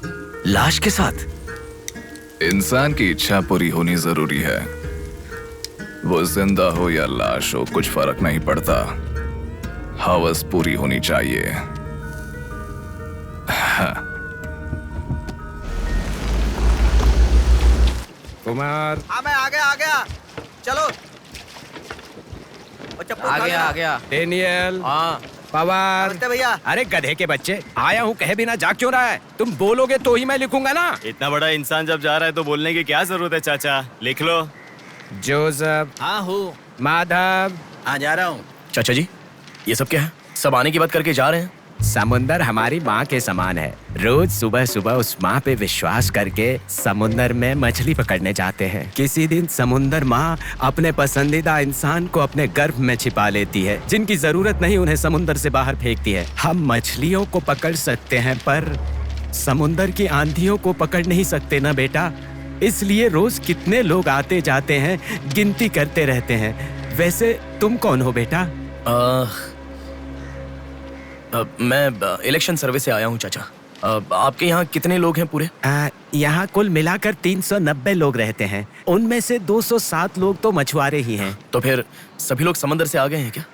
लाश के साथ? इंसान की इच्छा पूरी होनी जरूरी है। वो जिंदा हो या लाश हो, कुछ फर्क नहीं पड़ता। हवस पूरी होनी चाहिए। हाँ। कुमार। हाँ मैं आ गया। चलो। आ गया। डेनियल। हाँ। पवार। भैया। अरे गधे के बच्चे, आया हूँ कहे बिना जा क्यों रहा है? तुम बोलोगे तो ही मैं लिखूंगा ना। इतना बड़ा इंसान जब जा रहा है तो बोलने की क्या जरूरत है चाचा? लिख लो। जोसेफ। हाँ हूँ। माधव। हाँ जा रहा हूँ। चाचा जी, ये सब क्या है? सब आने की बात करके जा रहे हैं। समुंदर हमारी माँ के समान है। रोज सुबह सुबह उस माँ पे विश्वास करके समुंदर में मछली पकड़ने जाते हैं। किसी दिन समुंदर माँ अपने पसंदीदा इंसान को अपने गर्भ में छिपा लेती है। जिनकी जरूरत नहीं उन्हें समुंदर से बाहर फेंकती है। हम मछलियों को पकड़ सकते हैं पर समुंदर की आंधियों को पकड़ नहीं सकते ना बेटा। इसलिए रोज कितने लोग आते जाते हैं, गिनती करते रहते हैं। वैसे तुम कौन हो बेटा? मैं इलेक्शन सर्वे से आया हूँ चाचा। आपके यहाँ कितने लोग हैं पूरे? यहाँ कुल मिलाकर 390 लोग रहते हैं। उनमें से 207 लोग तो मछुआरे ही हैं। तो फिर सभी लोग समंदर से आ गए हैं क्या?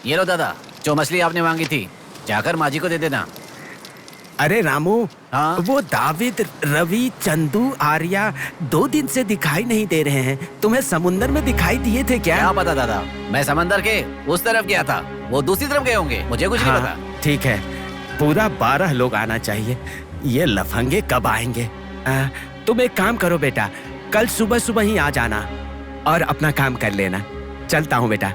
ये लो दादा, जो मछली आपने मांगी थी, जाकर माँ जी को दे देना। अरे रामू, वो दाविद, रवि, चंदू, आर्या 2 दिन से दिखाई नहीं दे रहे हैं। तुम्हें समुंदर में दिखाई दिए थे क्या? क्या पता दादा, मैं समंदर के उस तरफ गया था, वो दूसरी तरफ गए होंगे, मुझे कुछ नहीं पता। ठीक है, पूरा 12 लोग आना चाहिए। ये लफंगे कब आएंगे? तुम एक काम करो बेटा, कल सुबह सुबह ही आ जाना और अपना काम कर लेना। चलता हूँ बेटा।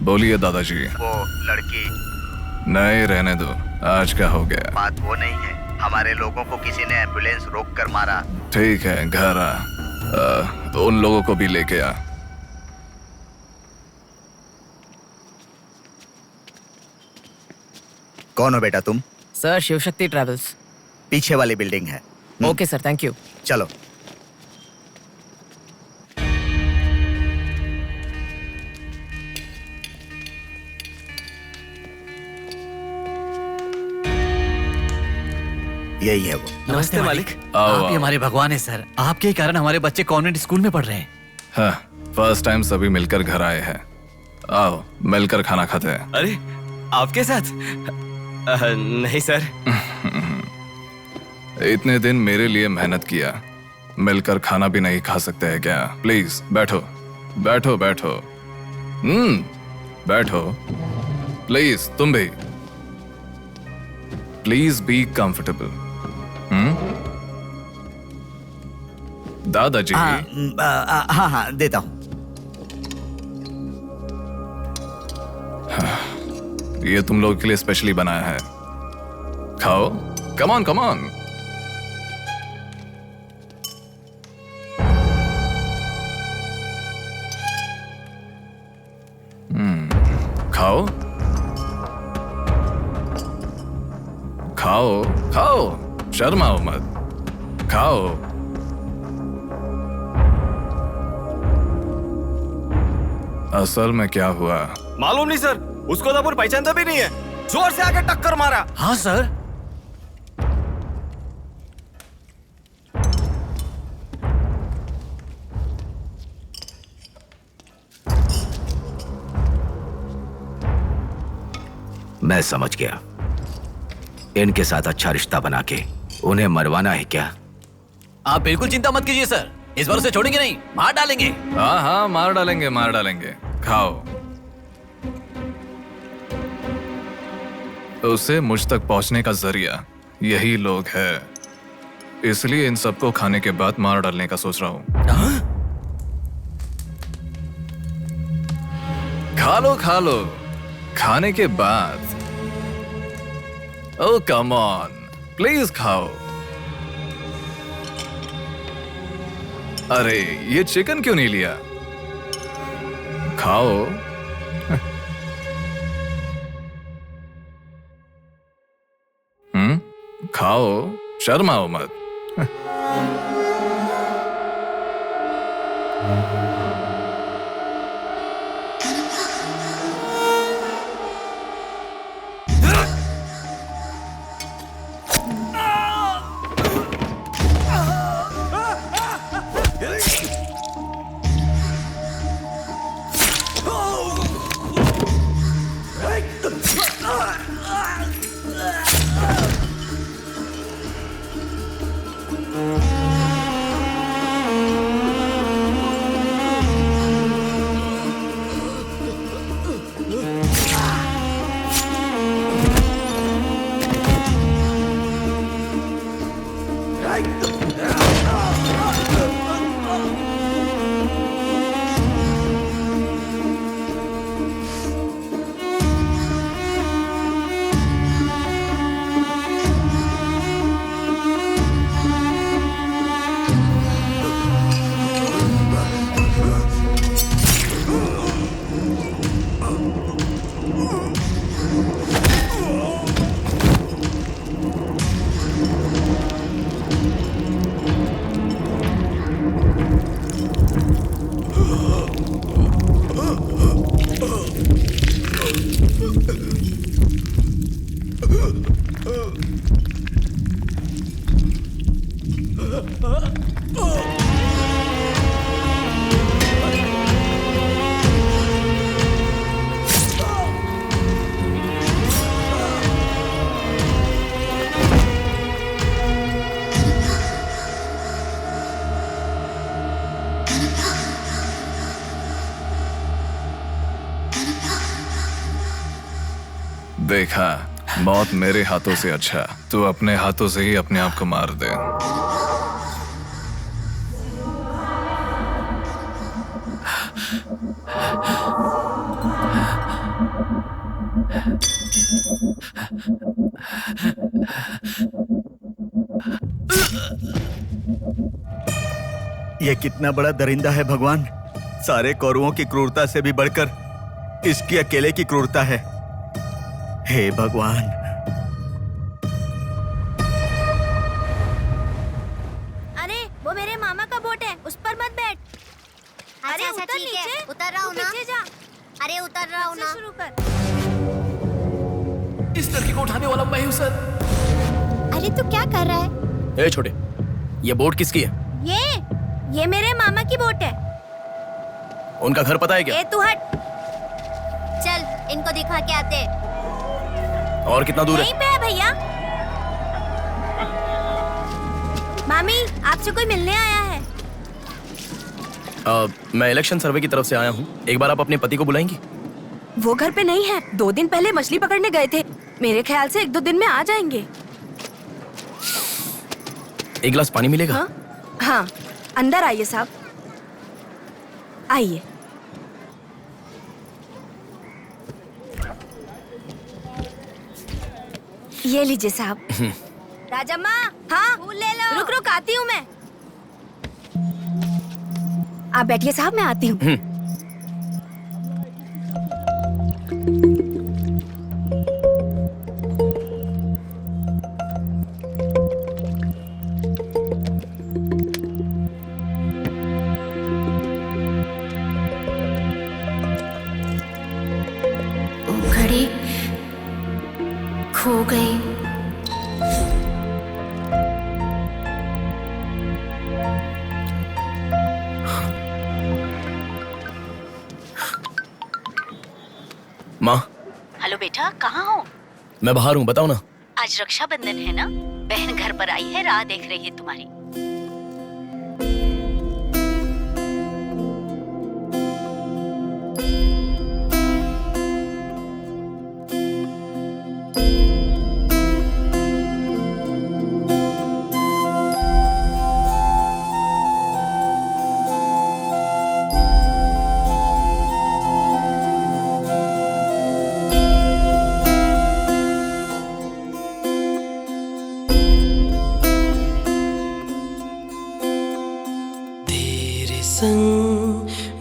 बोलिए दादाजी। वो लड़की। नहीं रहने दो, आज का हो गया। बात वो नहीं है, हमारे लोगों को किसी ने एम्बुलेंस रोक कर मारा। ठीक है, घर आ। उन लोगों को भी लेके आ। कौन हो बेटा तुम? Sir, Shivshakti travels. पीछे वाली बिल्डिंग है। Okay sir, thank you. चलो। यही है वो। नमस्ते मालिक। आओ, आप ही हमारे भगवान है सर। आपके ही कारण हमारे बच्चे कॉन्वेंट स्कूल में पढ़ रहे हैं। हाँ, फर्स्ट टाइम सभी मिलकर घर आए हैं। आओ मिलकर खाना खाते हैं। अरे आपके साथ? नहीं सर। इतने दिन मेरे लिए मेहनत किया, मिलकर खाना भी नहीं खा सकते हैं क्या? प्लीज बैठो बैठो बैठो। बैठो प्लीज। तुम भी प्लीज बी कंफर्टेबल। दादाजी। हाँ देता हूँ। ये तुम लोगों के लिए स्पेशली बनाया है, खाओ। Come on come on. खाओ खाओ खाओ, शर्माओ मत, खाओ। असल में क्या हुआ मालूम नहीं सर, उसको तो अपन पहचानता भी नहीं है। जोर से आके टक्कर मारा। हाँ सर। मैं समझ गया, इनके साथ अच्छा रिश्ता बना के उन्हें मरवाना है क्या? आप बिल्कुल चिंता मत कीजिए सर, इस बार उसे छोड़ेंगे नहीं, मार डालेंगे। हाँ हाँ, मार डालेंगे मार डालेंगे। खाओ। उसे मुझ तक पहुंचने का जरिया यही लोग है, इसलिए इन सबको खाने के बाद मार डालने का सोच रहा हूं। खा लो। खाने के बाद ओ कम ऑन, प्लीज खाओ। अरे ये चिकन क्यों नहीं लिया? खाओ। खाओ, शर्माओ मत। देखा, मौत मेरे हाथों से अच्छा तू अपने हाथों से ही अपने आप को मार दे। ये कितना बड़ा दरिंदा है भगवान। सारे कौरवों की क्रूरता से भी बढ़कर इसकी अकेले की क्रूरता है। हे भगवान। अरे वो मेरे मामा का बोट है, उस पर मत बैठ। अरे अच्छा, उतर ठीक है, नीचे, उतर रहा हूँ ना। पीछे जा। अरे उतर रहा हूँ ना। शुरू कर। इस लड़की को उठाने वाला मैं हूँ सर। अरे तू क्या कर रहा है? ए छोटे, ये बोट किसकी है? ये मेरे मामा की बोट है। उनका घर पता है क्या? ए तू हट। चल इनको दिखा के आते। और कितना दूर है? यहीं पे है भैया। मामी आपसे कोई मिलने आया है। मैं इलेक्शन सर्वे की तरफ से आया हूँ। एक बार आप अपने पति को बुलाएंगी? वो घर पे नहीं है, 2 दिन पहले मछली पकड़ने गए थे। मेरे ख्याल से 1-2 दिन में आ जाएंगे। एक गिलास पानी मिलेगा? हाँ, अंदर आइए साहब, आइए। ये लीजिए साहब। राजम्मा, हाँ फूल ले लो। रुक रुक आती हूँ मैं। आप बैठिए साहब, मैं आती हूँ। घड़ी खो गई। माँ, हेलो बेटा, कहाँ हो? मैं बाहर हूँ, बताओ ना। आज रक्षाबंधन है ना, बहन घर पर आई है, राह देख रही है तुम्हारी।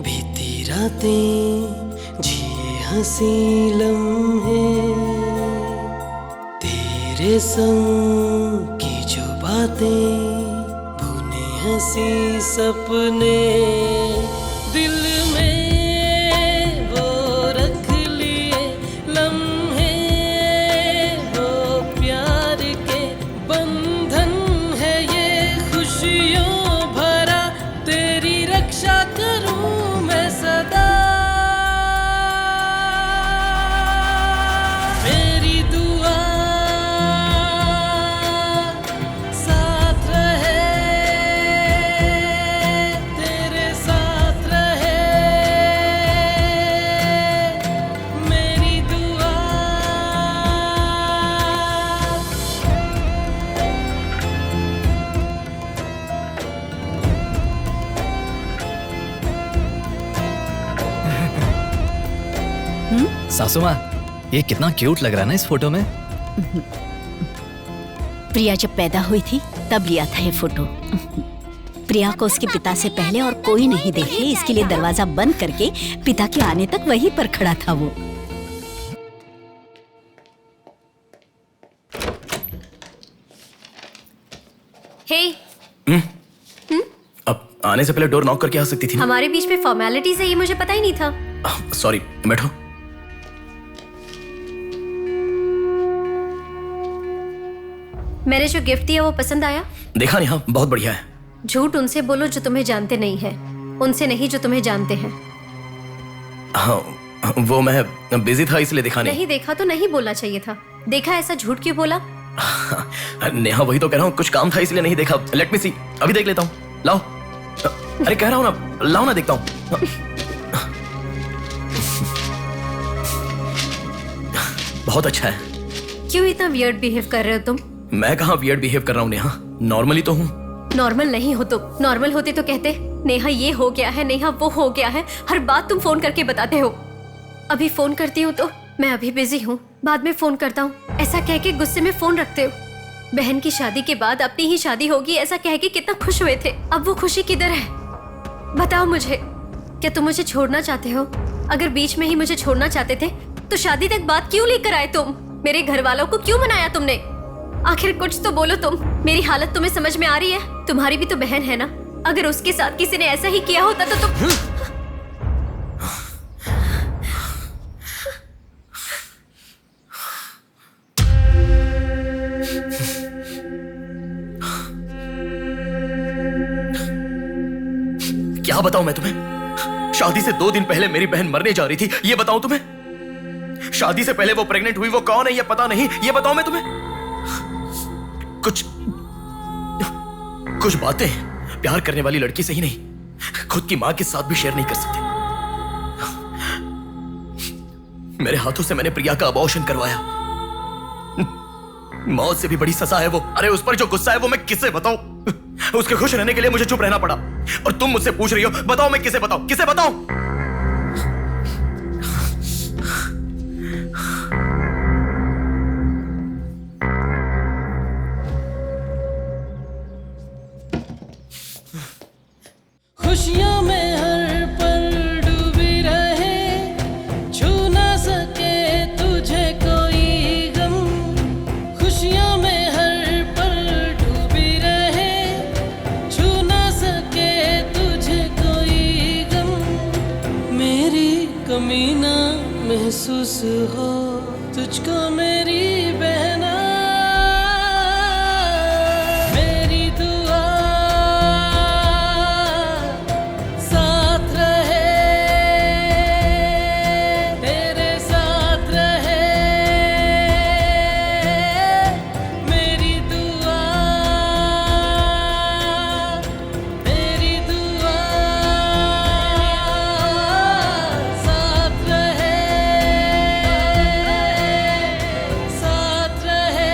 बीती रातें जिए हंसी लम्हे, तेरे संग की जो बातें बुने हंसी सपने, दिल में वो रख लिए लम्हे, वो प्यार के बंधन है ये खुशियों भरा, तेरी रक्षा करूं मैं सदा, मेरी दुआ साथ रहे, तेरे साथ रहे, मेरी दुआ। सासू माँ, ये कितना क्यूट लग रहा है ना इस फोटो में। प्रिया जब पैदा हुई थी तब लिया था ये फोटो। प्रिया को उसके पिता से पहले और कोई नहीं देखे, इसके लिए दरवाजा बंद करके पिता के आने तक वहीं पर खड़ा था वो। हे, अब आने से पहले डोर नॉक करके आ सकती थी ना? हमारे बीच में फॉर्मेलिटीज है, ये मुझे पता ही नहीं था। सॉरी, बैठो। मैंने जो गिफ्ट दिया वो पसंद आया? देखा नहीं? हाँ, बहुत बढ़िया है। झूठ उनसे बोलो जो तुम्हें जानते नहीं है, उनसे नहीं जो तुम्हें जानते हैं। हाँ, वो मैं बिजी था इसलिए देखा नहीं। नहीं देखा तो नहीं बोलना चाहिए था। देखा, ऐसा झूठ क्यों बोला? नेहा, वही तो कह रहा हूँ, कुछ काम था इसलिए नहीं देखा। लेट मी सी, अभी देख लेता हूँ। लाओ। अरे कह रहा हूँ ना, लाओ ना, देखता हूँ। बहुत अच्छा है। क्यों इतना वियर्ड बिहेव कर रहे हो तुम? मैं कहाँ वियर्ड बिहेव कर रहा हूँ नेहा, नॉर्मली तो हूँ। नॉर्मल नहीं हो तुम। नॉर्मल होते तो कहते नेहा ये हो गया है, नेहा वो हो गया है। हर बात तुम फोन करके बताते हो। अभी फोन करती हूँ तो मैं अभी बिजी हूँ, बाद में फोन करता हूँ, ऐसा कह के गुस्से में फोन रखते हो। बहन की शादी के बाद अपनी ही शादी होगी ऐसा कह के कितना खुश हुए थे, अब वो खुशी किधर है? बताओ मुझे, क्या तुम मुझे छोड़ना चाहते हो? अगर बीच में ही मुझे छोड़ना चाहते थे तो शादी तक बात क्यों लेकर आए तुम? मेरे घर वालों को क्यों मनाया तुमने? आखिर कुछ तो बोलो तुम। मेरी हालत तुम्हें समझ में आ रही है? तुम्हारी भी तो बहन है ना, अगर उसके साथ किसी ने ऐसा ही किया होता तो तुम क्या बताऊं मैं तुम्हें? शादी से 2 दिन पहले मेरी बहन मरने जा रही थी, ये बताऊं तुम्हें? शादी से पहले वो प्रेग्नेंट हुई, वो कौन है ये पता नहीं, ये बताऊं मैं तुम्हें? कुछ बातें प्यार करने वाली लड़की से ही नहीं, खुद की मां के साथ भी शेयर नहीं कर सकते। मेरे हाथों से मैंने प्रिया का अबॉर्शन करवाया। मौत से भी बड़ी सजा है वो। अरे उस पर जो गुस्सा है वो मैं किसे बताऊं? उसके खुश रहने के लिए मुझे चुप रहना पड़ा, और तुम मुझसे पूछ रही हो बताओ मैं किसे बताऊं, किसे बताऊं? खुशियों में हर पल डूबी रहे, छू ना सके तुझे कोई गम। खुशियों में हर पल डूबी रहे, छू ना सके तुझे कोई गम। मेरी कमी ना महसूस हो तुझको मेरी बहना, मेरी दुआ साथ रहे, तेरे साथ रहे, मेरी दुआ, मेरी दुआ साथ रहे, साथ रहे,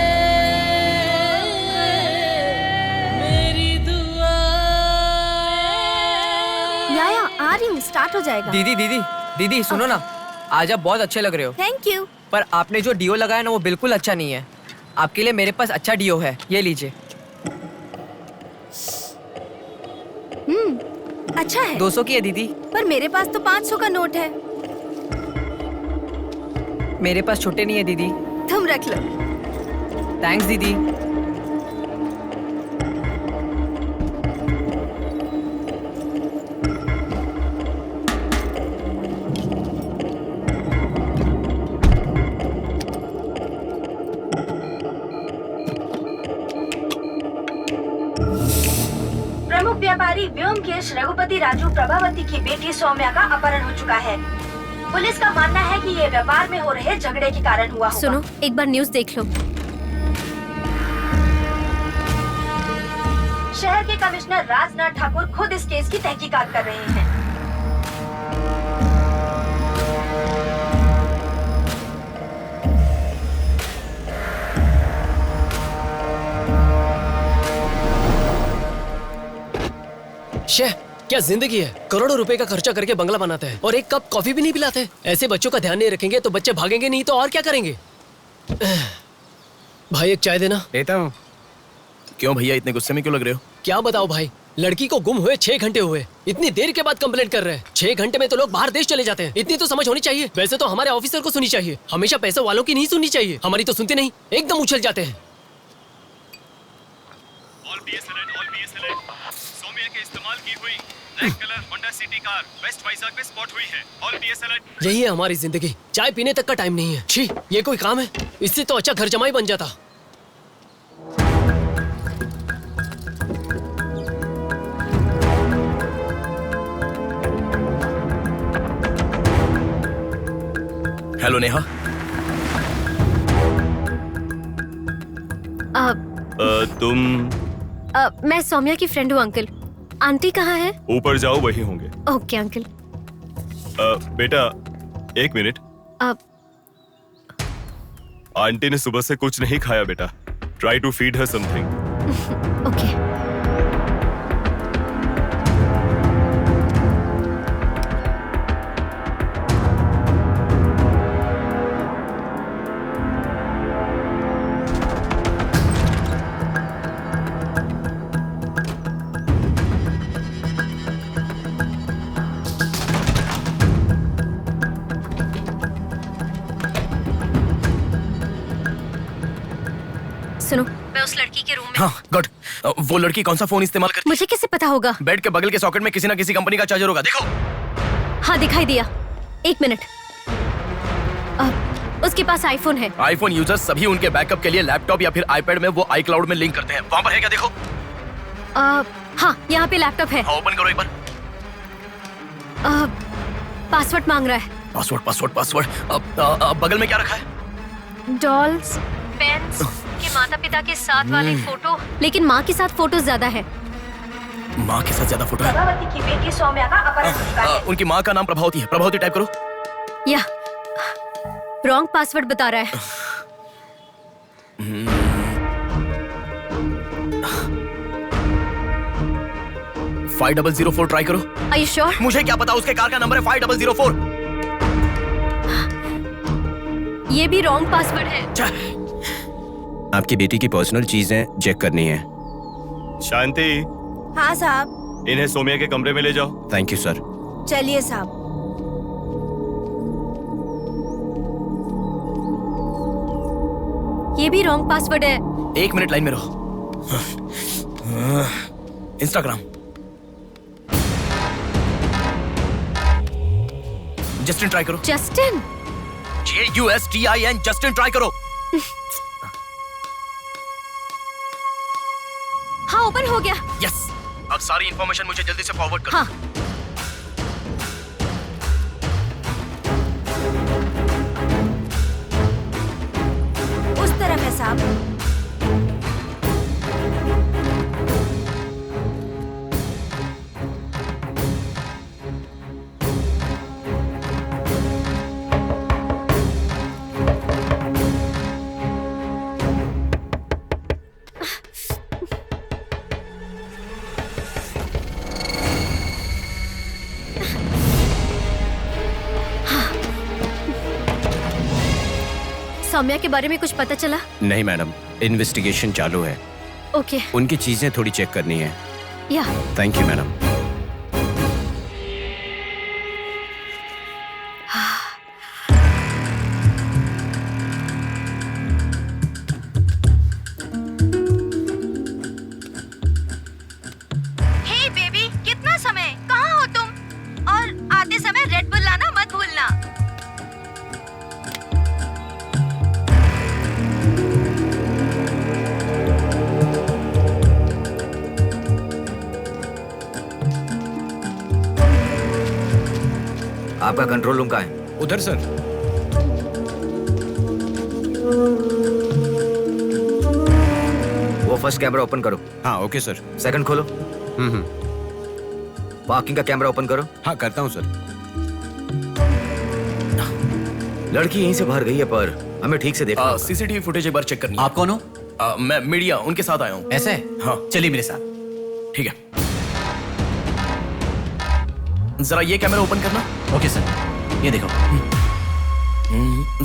मेरी दुआ। याया आ रही हूँ, स्टार्ट हो जाएगा। दीदी दीदी दीदी सुनो ना, आज आप बहुत अच्छे लग रहे हो। Thank you. पर आपने जो डियो लगाया ना वो बिल्कुल अच्छा नहीं है। आपके लिए मेरे पास अच्छा डियो है, ये लीजिए। अच्छा है। 200 की है दीदी। पर मेरे पास तो 500 का नोट है। मेरे पास छोटे नहीं है दीदी। तुम रख लो। थैंक्स दीदी। प्रमुख व्यापारी व्योमकेश रघुपति राजू प्रभावती की बेटी सौम्या का अपहरण हो चुका है। पुलिस का मानना है कि ये व्यापार में हो रहे झगड़े के कारण हुआ होगा। सुनो, एक बार न्यूज़ देख लो। शहर के कमिश्नर राजनाथ ठाकुर खुद इस केस की तहकीकात कर रहे हैं। शेह, क्या जिंदगी है। करोड़ों रुपए का खर्चा करके बंगला बनाते हैं और एक कप कॉफी भी नहीं पिलाते। ऐसे बच्चों का ध्यान नहीं रखेंगे तो बच्चे भागेंगे नहीं तो और क्या करेंगे। भाई एक चाय देना। देता हूँ। क्यों भैया इतने गुस्से में क्यों लग रहे हो? क्या बताओ भाई, लड़की को गुम हुए 6 घंटे हुए, इतनी देर के बाद कंप्लेंट कर रहे हैं। 6 घंटे में तो लोग बाहर देश चले जाते हैं। इतनी तो समझ होनी चाहिए। वैसे तो हमारे ऑफिसर को सुनी चाहिए, हमेशा पैसे वालों की नहीं सुननी चाहिए। हमारी तो सुनते नहीं, एकदम उछल जाते हैं। सोम्या के इस्तेमाल की हुई black colour Honda City car west Vizag में स्पॉट हुई है। All PS alert. यही है हमारी जिंदगी, चाय पीने तक का टाइम नहीं है। छी, ये कोई काम है? इससे तो अच्छा घर जमाई बन जाता। हेलो नेहा। तुम? मैं सौम्या की फ्रेंड हूँ अंकल। आंटी कहाँ है? ऊपर जाओ, वही होंगे। Okay uncle. बेटा एक मिनट। आंटी ने सुबह से कुछ नहीं खाया बेटा। Try to feed her something. Okay. सुनो, मैं उस लड़की के रूम में। हाँ गुड। वो लड़की कौन सा फोन इस्तेमाल करती है? मुझे कैसे पता होगा? बेड के बगल के सॉकेट में किसी ना किसी कंपनी का चार्जर होगा, देखो। हाँ दिखाई दिया। 1 मिनट। उसके पास आईफोन है। आईफोन यूजर्स सभी उनके बैकअप के लिए लैपटॉप या फिर आईपैड में वो iCloud में लिंक करते हैं। वहाँ पर है क्या, देखो। हाँ, यहाँ पे लैपटॉप है। हाँ, ओपन करो एक बार। पासवर्ड मांग रहा है। पासवर्ड। बगल में क्या रखा है? डॉल्स, पेन्स, के माता पिता के साथ वाले फोटो। लेकिन माँ के साथ फोटो ज्यादा है। माँ के साथ ज्यादा फोटो है? प्रभावती की बेटी सौम्या का अपहरण हो चुका है। उनकी माँ का नाम प्रभावती है। प्रभावती टाइप करो। या रॉन्ग पासवर्ड बता रहा है। 5004 ट्राई करो। Are you sure? मुझे क्या पता, उसके कार का नंबर है 5004। ये भी रॉन्ग पासवर्ड है। आपकी बेटी की पर्सनल चीजें चेक करनी है। शांति, हाँ साहब। इन्हें सोम्या के कमरे में ले जाओ। Thank you sir. चलिए साहब। ये भी रॉन्ग पासवर्ड है। 1 मिनट लाइन में रहो। इंस्टाग्राम। जस्टिन ट्राई करो। जस्टिन? JUSTIN, जस्टिन ट्राई करो। हाँ, ओपन हो गया। यस। अब सारी इंफॉर्मेशन मुझे जल्दी से फॉरवर्ड करो। हाँ। उस तरफ है साहब। सौम्या के बारे में कुछ पता चला? नहीं मैडम, इन्वेस्टिगेशन चालू है। ओके। उनकी चीजें थोड़ी चेक करनी है। या। Thank you madam. आपका कंट्रोल रूम कहाँ है? उधर सर। वो फर्स्ट कैमरा ओपन करो। हाँ ओके सर। सेकंड खोलो। पार्किंग का कैमरा ओपन करो। हाँ करता हूँ सर। लड़की यहीं से बाहर गई है पर हमें ठीक से देखना होगा। सीसीटीवी फुटेज एक बार चेक करनी है। आप कौन हो? मैं मीडिया, उनके साथ आया हूँ। ऐसे? हाँ चलिए मेरे साथ। ठीक है, जरा ये कैमरा ओपन करना। ओके सर, ये देखो।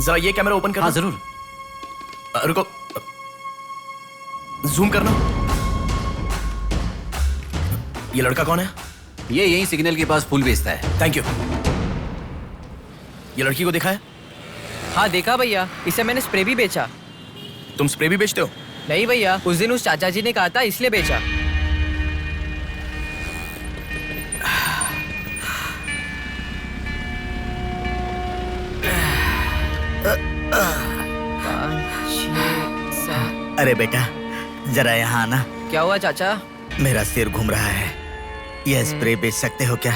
जरा ये कैमरा ओपन करना। हाँ जरूर। रुको, जूम करना। ये लड़का कौन है? ये यही सिग्नल के पास फूल बेचता है। Thank you. ये लड़की को देखा है? हाँ देखा भैया, इसे मैंने स्प्रे भी बेचा। तुम स्प्रे भी बेचते हो? नहीं भैया, उस दिन उस चाचा जी ने कहा था इसलिए बेचा। अरे बेटा जरा यहाँ आना। क्या हुआ चाचा? मेरा सिर घूम रहा है। यह स्प्रे बेच सकते हो क्या?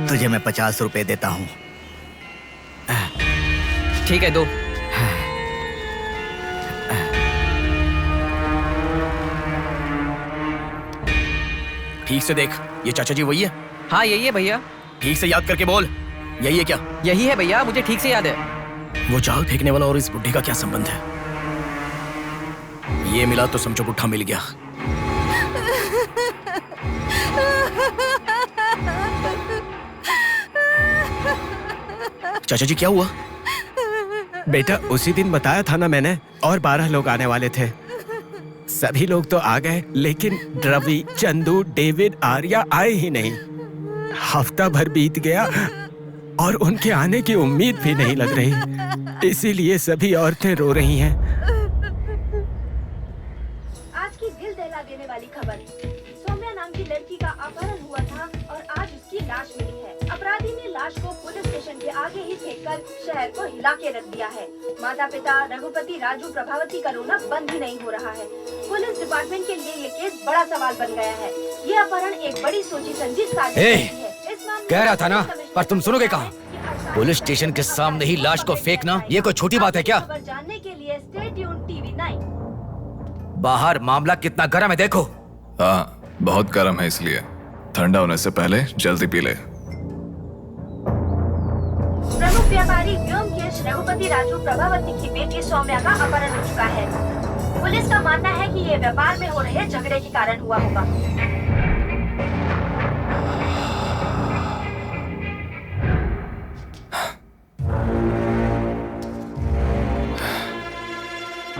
तुझे मैं 50 रुपए देता हूँ। ठीक है, दो। ठीक से देख, ये चाचा जी वही है? हाँ यही है भैया। ठीक से याद करके बोल, यही है क्या? यही है भैया, मुझे ठीक से याद है। वो जाल फेंकने वाला और इस बुड्ढे का क्या संबंध है? ये मिला तो समझो पुट्ठा मिल गया। चाचा जी क्या हुआ? बेटा उसी दिन बताया था ना मैंने, और 12 लोग आने वाले थे। सभी लोग तो आ गए लेकिन रवि, चंदू, डेविड, आर्या आए ही नहीं। हफ्ता भर बीत गया और उनके आने की उम्मीद भी नहीं लग रही। इसीलिए सभी औरतें रो रही हैं। आज की दिल दहला देने वाली खबर। सौम्या नाम की लड़की का अपहरण हुआ था और आज उसकी लाश मिली है। अपराधी ने लाश को पुलिस स्टेशन के आगे ही फेंककर शहर को हिला के रख दिया है। माता पिता रघुपति, राजू, प्रभावती का रोना बंद ही नहीं हो रहा है। पुलिस डिपार्टमेंट के लिए ये केस बड़ा सवाल बन गया है। ये अपहरण एक बड़ी सोची समझी साजिश है। कह रहा था ना, पर तुम सुनोगे कहाँ? पुलिस स्टेशन के सामने ही लाश को फेंकना ये कोई छोटी बात है क्या? खबर जानने के लिए स्टे ट्यून टीवी 9। बाहर मामला कितना गर्म है देखो। हाँ बहुत गर्म है, इसलिए ठंडा होने से पहले जल्दी पी ले। प्रमुख व्यापारी व्योमकेश रघुपति राजू प्रभावती की बेटी सौम्या का अपहरण हो चुका है। पुलिस का मानना है कि ये व्यापार में हो रहे झगड़े के कारण हुआ होगा।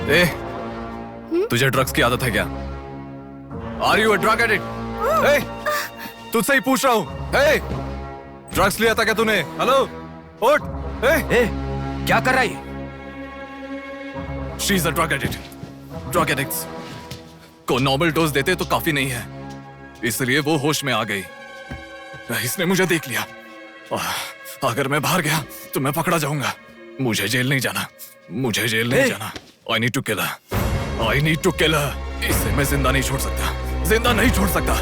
ए, तुझे ड्रग्स की आदत है क्या? Are you a drug addict? ए, तुझसे ही पूछ रहा हूँ। ए, ड्रग्स लिया था क्या तूने? हेलो, उठ। ए, क्या कर रहा है? She is a drug addict. Drug addicts को नॉर्मल डोज देते तो काफी नहीं है, इसलिए वो होश में आ गई। इसने मुझे देख लिया। अगर मैं बाहर गया तो मैं पकड़ा जाऊंगा। मुझे जेल नहीं जाना, मुझे जेल नहीं जाना। I need to kill her. I need to kill her. इसे मैं जिंदा नहीं छोड़ सकता, जिंदा नहीं छोड़ सकता।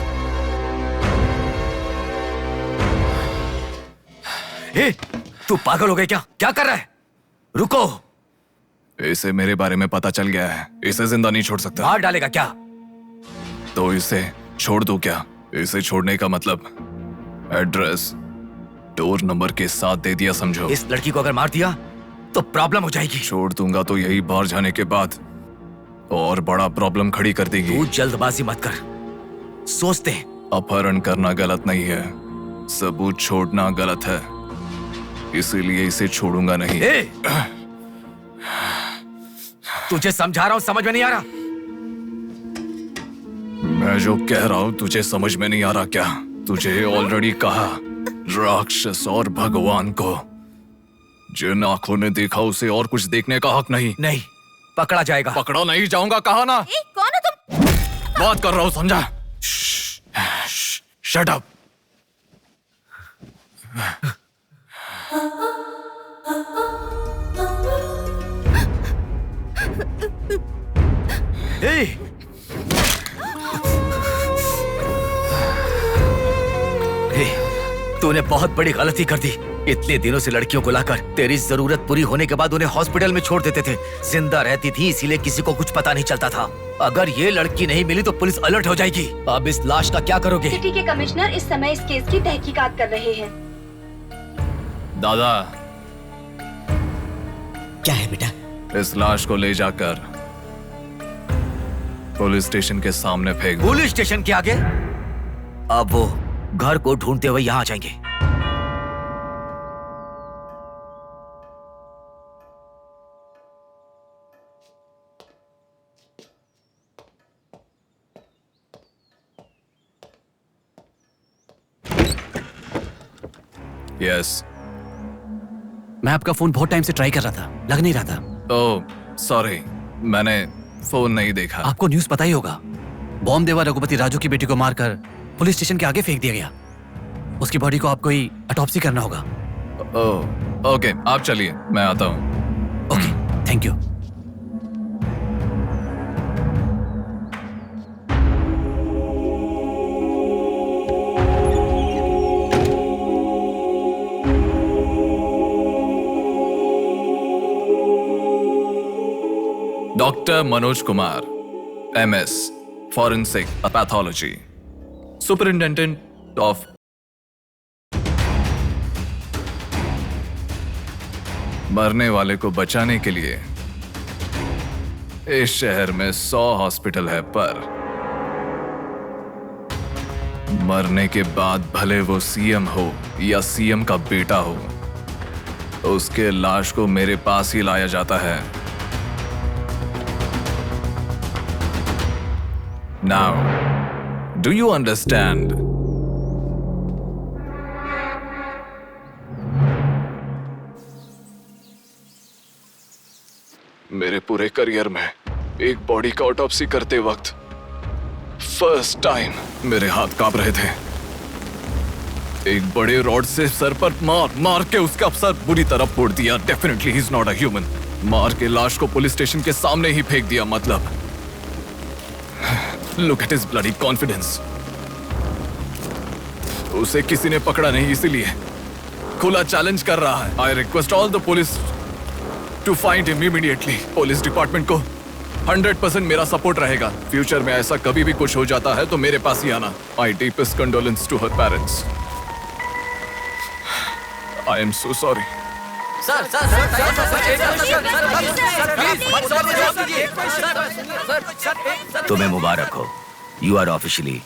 ए, तू पागल हो गया क्या? क्या कर रहा है? रुको। इसे मेरे बारे में पता चल गया है, इसे जिंदा नहीं छोड़ सकता। मार डालेगा क्या? तो इसे छोड़ दूं क्या? इसे छोड़ने का मतलब एड्रेस डोर नंबर के साथ दे दिया, समझो। इस लड़की को अगर मार दिया तो प्रॉब्लम हो जाएगी। छोड़ दूंगा तो यही बाहर जाने के बाद और बड़ा प्रॉब्लम खड़ी कर देगी। तू जल्दबाजी मत कर, सोचते हैं। अपहरण करना गलत नहीं है, सबूत छोड़ना गलत है, इसीलिए इसे छोड़ूंगा नहीं। तुझे समझा रहा हूं, समझ में नहीं आ रहा? मैं जो कह रहा हूं तुझे समझ में नहीं आ रहा क्या? तुझे ऑलरेडी कहा, राक्षस और भगवान को जिन आंखों ने देखा उसे और कुछ देखने का हक नहीं। नहीं, पकड़ा जाएगा। पकड़ा नहीं जाऊंगा, कहा ना। कौन हो तुम? बात कर रहा हूं, समझा? Shut up. तूने बहुत बड़ी गलती कर दी। इतने दिनों से लड़कियों को लाकर तेरी जरूरत पूरी होने के बाद उन्हें हॉस्पिटल में छोड़ देते थे। जिंदा रहती थी इसीलिए किसी को कुछ पता नहीं चलता था। अगर ये लड़की नहीं मिली तो पुलिस अलर्ट हो जाएगी। अब इस लाश का क्या करोगे? सिटी के कमिश्नर इस समय इस केस की तहकीकात कर रहे हैं। दादा, क्या है बेटा? इस लाश को ले जाकर पुलिस स्टेशन के सामने फेंक दो। पुलिस स्टेशन के आगे? अब वो घर को ढूंढते हुए यहाँ आ जाएंगे। यस। मैं आपका फोन बहुत टाइम से ट्राई कर रहा था, लग नहीं रहा था। ओह सॉरी, मैंने फोन नहीं देखा। आपको न्यूज़ पता ही होगा, बॉम्ब देवा रघुपति राजू की बेटी को मारकर पुलिस स्टेशन के आगे फेंक दिया गया। उसकी बॉडी को आपको ही ऑटोप्सी करना होगा। ओह ओके, आप चलिए, मैं आता हूँ। Okay, thank you. Doctor Manoj Kumar, MS, forensic pathology, superintendent of मरने वाले को बचाने के लिए इस शहर में 100 हॉस्पिटल है, पर मरने के बाद भले वो CM हो या CM का बेटा हो, उसके लाश को मेरे पास ही लाया जाता है। Now, do you understand? मेरे पूरे करियर में एक बॉडी का ऑटोप्सी करते वक्त फर्स्ट टाइम मेरे हाथ कांप रहे थे। एक बड़े रॉड से सर पर मार के उसका सर बुरी तरह फोड़ दिया। Definitely he is not a human. मार के लाश को पुलिस स्टेशन के सामने ही फेंक दिया। मतलब Look at his bloody confidence. उसे किसी ने पकड़ा नहीं, इसीलिए खुला चैलेंज कर रहा है। I request all the police to find him immediately. Police department को 100% मेरा सपोर्ट रहेगा। फ्यूचर में ऐसा कभी भी कुछ हो जाता है तो मेरे पास ही आना। My deepest condolence to her parents. I am so sorry. तुम्हें मुबारक हो, you are officially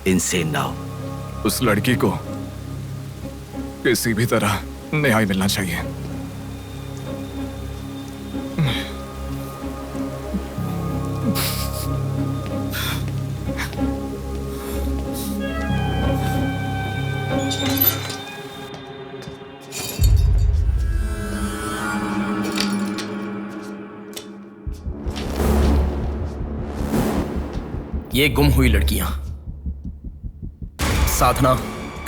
insane now. उस लड़की को किसी भी तरह न्याय मिलना चाहिए। ये गुम हुई लड़कियां साधना,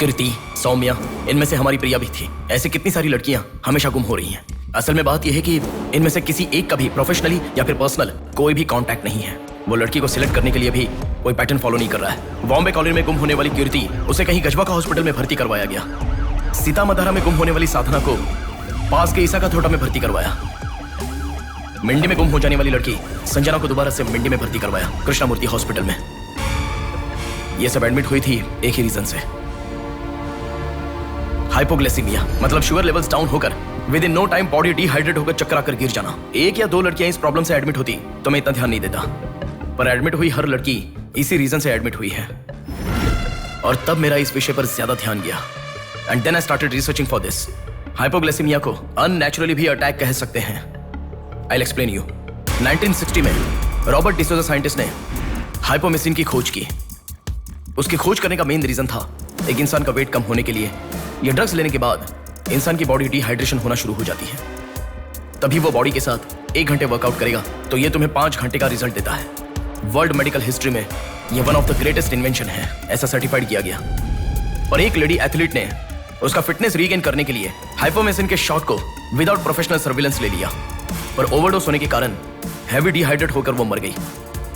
कृति, सौम्या, इनमें से हमारी प्रिया भी थी। ऐसे कितनी सारी लड़कियां हमेशा गुम हो रही हैं। असल में बात यह है कि इनमें से किसी एक का भी प्रोफेशनली या फिर पर्सनल कोई भी कांटेक्ट नहीं है। वो लड़की को सिलेक्ट करने के लिए भी कोई पैटर्न फॉलो नहीं कर रहा है। बॉम्बे कॉलोनी में गुम होने वाली कीर्ति, उसे कहीं गजवा का हॉस्पिटल में भर्ती करवाया गया। सीतामढ़ी में गुम होने वाली साधना को पास के ईसा का थोड़ा में भर्ती करवाया। मिंडी में गुम हो जाने वाली लड़की संजना को दोबारा से मिंडी में भर्ती करवाया, कृष्णामूर्ति हॉस्पिटल में। ये सब एडमिट हुई थी एक ही रीजन से, हाइपोग्लाइसेमिया, मतलब शुगर लेवल्स डाउन होकर within no time body dehydrate होकर चक्कर आकर गिर जाना। एक या दो लड़कियां इस प्रॉब्लम से एडमिट होती तो मैं इतना ध्यान नहीं देता, पर एडमिट हुई हर लड़की इसी रीजन से एडमिट हुई है। और तब मेरा इस विषय पर ज्यादा ध्यान गया and then I started researching for this. Hypoglycaemia को अननेचुरली भी अटैक कह सकते हैं। I'll explain you. 1960 में रॉबर्ट डिसोजा साइंटिस्ट ने हाइपोमेसिन की खोज की। उसकी खोज करने का मेन रीजन था एक इंसान का वेट कम होने के लिए ये ड्रग्स लेने के बाद इंसान की बॉडी डिहाइड्रेशन होना शुरू हो जाती है। तभी वो बॉडी के साथ 1 घंटे वर्कआउट करेगा तो ये तुम्हें 5 घंटे का रिजल्ट देता है। वर्ल्ड मेडिकल हिस्ट्री में ये one of the greatest invention है, ऐसा सर्टिफाइड किया गया। और एक लेडी एथलीट ने उसका फिटनेस रीगेन करने के लिए हाइपोमेसिन के शॉट को विदाउट प्रोफेशनल सर्विलेंस ले लिया, पर ओवरडोज होने के कारण हैवी डिहाइड्रेट होकर वो मर गई।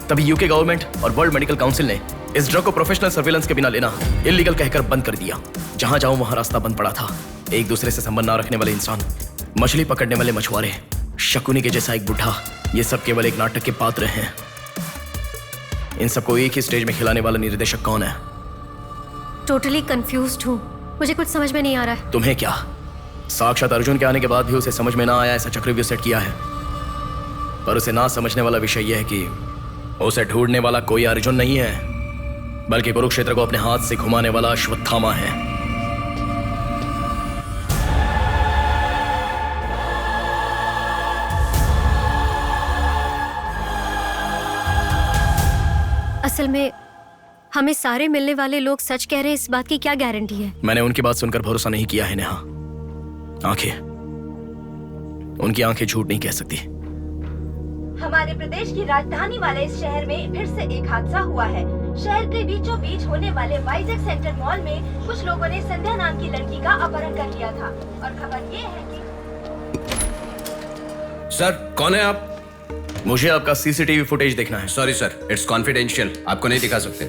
तभी यूके गवर्नमेंट और वर्ल्ड मेडिकल काउंसिल ने इस ड्रग को प्रोफेशनल सर्विलेंस के बिना लेना इलीगल कहकर बंद कर दिया। जहां जाऊं वहां रास्ता बंद पड़ा था। एक दूसरे से संबंध ना रखने वाले इंसान, मछली पकड़ने वाले मछुआरे, शकुनी के जैसा एक बुढ़ा, ये सब केवल एक नाटक के पात्र हैं। इन सबको एक ही स्टेज में खिलाने वाला निर्देशक कौन है? टोटली कंफ्यूज्ड हूँ, मुझे कुछ समझ में नहीं आ रहा है। तुम्हें क्या? साक्षात अर्जुन के आने के बाद भी उसे समझ में ना आया ऐसा चक्रव्यूह सेट किया है। पर उसे ना समझने वाला विषय यह है कि उसे ढूंढने वाला कोई अर्जुन नहीं है, बल्कि कुरुक्षेत्र को अपने हाथ से घुमाने वाला अश्वत्थामा है। असल में हमें सारे मिलने वाले लोग सच कह रहे हैं, इस बात की क्या गारंटी है? मैंने उनकी बात सुनकर भरोसा नहीं किया है नेहा। आंखें, उनकी आंखें झूठ नहीं कह सकती। हमारे प्रदेश की राजधानी वाले इस शहर में फिर से एक हादसा हुआ है। शहर के बीचों बीच होने वाले वाइजैक सेंटर मॉल में कुछ लोगों ने संध्या नाम की लड़की का अपहरण कर लिया था और खबर ये है कि सर, कौन है आप? मुझे आपका सीसीटीवी फुटेज देखना है। सॉरी सर, इट्स कॉन्फिडेंशियल, आपको नहीं दिखा सकते।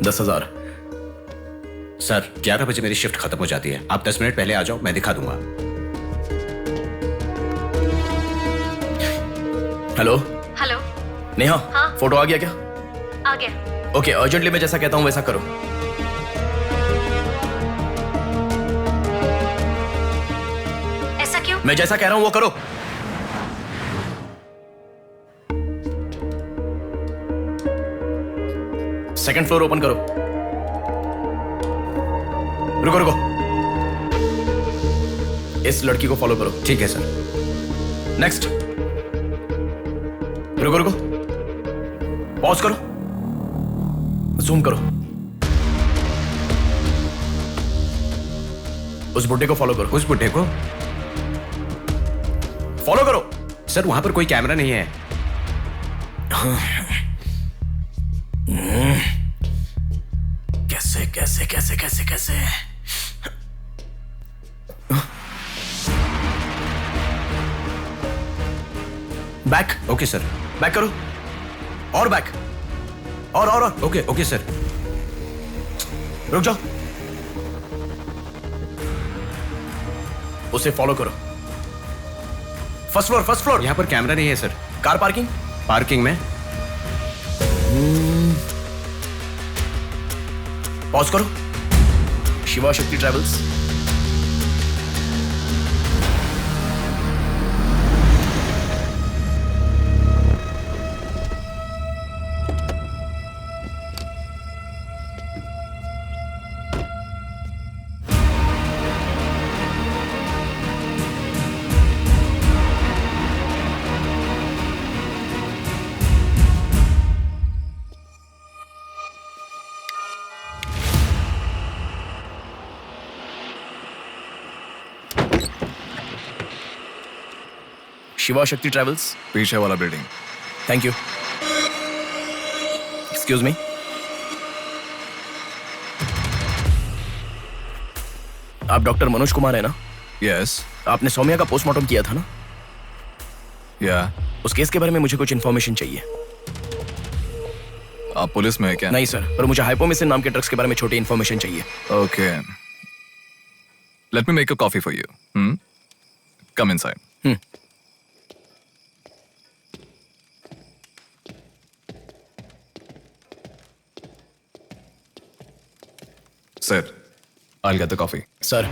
10,000। सर, 11 बजे मेरी शिफ्ट खत्म हो जाती है, आप 10 मिनट पहले आ जाओ, मैं दिखा दूंगा। हेलो हेलो नेहा, हाँ? फोटो आ गया क्या? आ गया। ओके, अर्जेंटली मैं जैसा कहता हूं वैसा करो। ऐसा क्यों? मैं जैसा कह रहा हूं वो करो। सेकंड फ्लोर ओपन करो। रुको रुको, इस लड़की को फॉलो करो। ठीक है सर। नेक्स्ट। रुको रुको, पॉज करो, जूम करो। उस बुड्ढे को फॉलो करो। उस बुड्ढे को फॉलो करो। सर, वहां पर कोई कैमरा नहीं है। कैसे कैसे कैसे कैसे कैसे? बैक। Okay sir. बैक करो, और बैक, और ओके ओके सर। रुक जाओ, उसे फॉलो करो। First floor, first floor. यहाँ पर कैमरा नहीं है सर। Car parking? पार्किंग में। पॉज करो। शिवा शक्ति ट्रैवल्स। शिवा शक्ति ट्रैवल्स, पीछे वाला building. Thank you. Excuse me, आप डॉक्टर मनोज कुमार है ना? यस। आपने सौम्या का पोस्टमार्टम किया था ना? या। उस केस के बारे में मुझे कुछ इन्फॉर्मेशन चाहिए। आप पुलिस में है क्या? नहीं सर, पर मुझे हाइपोमिसिन नाम के ड्रग्स के बारे में छोटी इन्फॉर्मेशन चाहिए। Okay, let me make a coffee for you. Come inside. Sir, I'll get the coffee. Sir,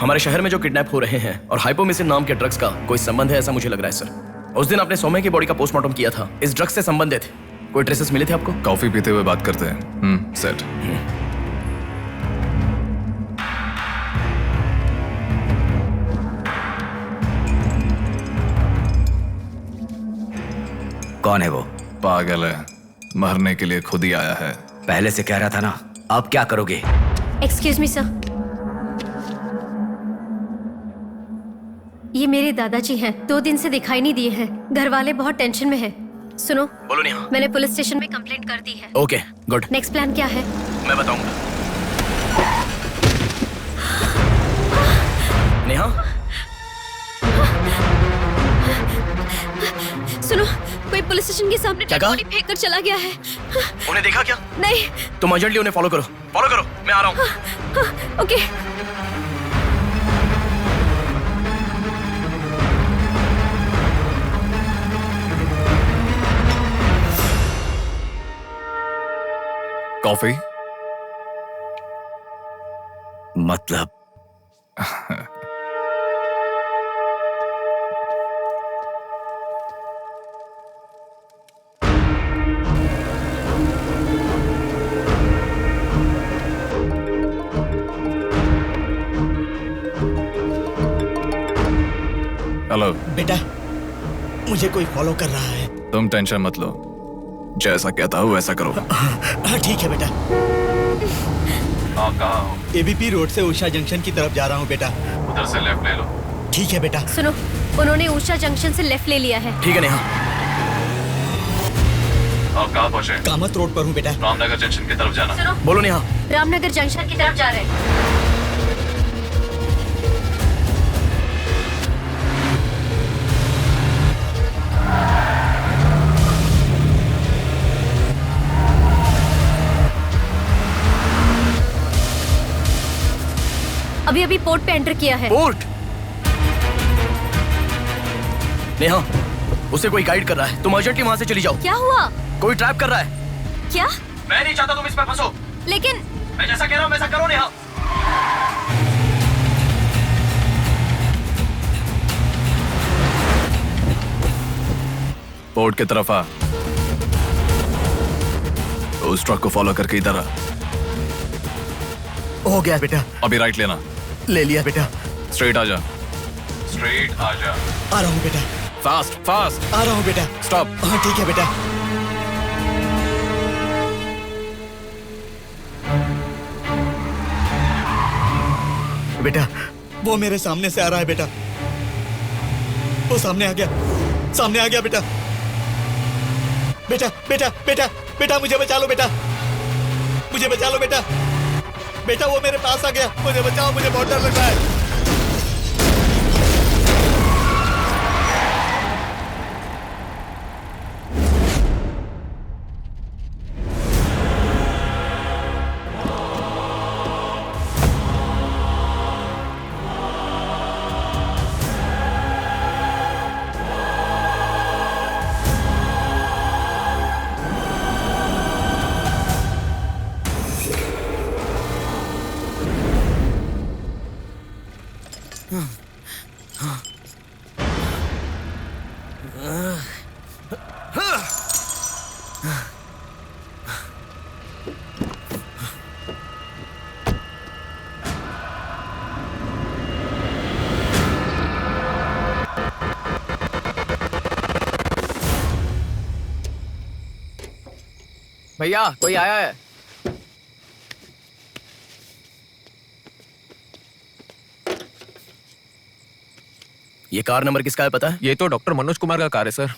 हमारे शहर में जो किडनैप हो रहे हैं और हाइपोमिसिन नाम के ड्रग्स का कोई संबंध है ऐसा मुझे लग रहा है सर। उस दिन आपने सौम्या की बॉडी का पोस्टमार्टम किया था, इस ड्रग्स से संबंधित कोई ट्रेसेस मिले थे आपको? कॉफी पीते हुए बात करते हैं। सेट। कौन है वो? पागल है, मरने के लिए खुद ही आया है। पहले से कह रहा था ना, अब क्या करोगे? एक्सक्यूज मी सर, ये मेरे दादाजी हैं, 2 दिन से दिखाई नहीं दिए हैं। घर वाले बहुत टेंशन में हैं। सुनो, बोलो नेहा। मैंने पुलिस स्टेशन में कंप्लेंट कर दी है। Okay, good. नेक्स्ट प्लान क्या है? मैं बताऊंगा। नेहा, सुनो, कोई पुलिस स्टेशन स्टेशन के सामने क्या डेड कहा? बॉडी फेंक कर चला गया है। उन्हें देखा क्या? नहीं। तुम अर्जेंटली उन्हें फॉलो करो, मैं आ रहा हूँ। हाँ, ओके। कॉफी? मतलब हेलो बेटा, मुझे कोई फॉलो कर रहा है। तुम टेंशन मत लो, जैसा कहता हूँ वैसा करो। हाँ ठीक है बेटा। आप कहाँ हो? एबीपी रोड से उषा जंक्शन की तरफ जा रहा हूँ बेटा। उधर से लेफ्ट ले लो। ठीक है बेटा। सुनो, उन्होंने उषा जंक्शन से लेफ्ट ले लिया है। ठीक है नेहा। आप कहाँ पहुँचे? कामत रोड पर हूँ बेटा। रामनगर जंक्शन की तरफ जाना। सुनो, बोलो नेहा। रामनगर जंक्शन की तरफ जा रहे हैं। अभी अभी पोर्ट पे एंटर किया है। पोर्ट? नेहा, उसे कोई गाइड कर रहा है, तुम अर्जेंटली वहां से चली जाओ। क्या हुआ? कोई ट्रैप कर रहा है। क्या? मैं नहीं चाहता तुम इस पे फंसो। लेकिन मैं जैसा कह रहा हूँ वैसा करो नेहा। पोर्ट की तरफ आ। उस ट्रक को फॉलो करके इधर आ। हो गया बेटा। अभी राइट लेना। ले लिया बेटा। स्ट्रेट आ जा। स्ट्रेट आ जा। आ रहा हूँ बेटा। Fast fast. आ रहा हूँ बेटा। स्टॉप। हाँ ठीक है बेटा। बेटा, वो मेरे सामने से आ रहा है बेटा। वो सामने आ गया, सामने आ गया बेटा। बेटा बेटा बेटा बेटा मुझे बचा लो बेटा, मुझे बचा लो बेटा। बेटा वो मेरे पास आ गया, मुझे बचाओ, मुझे बहुत डर लग रहा है। भैया कोई आया है। ये कार नंबर किसका है पता है? ये तो डॉक्टर मनोज कुमार का कार है sir.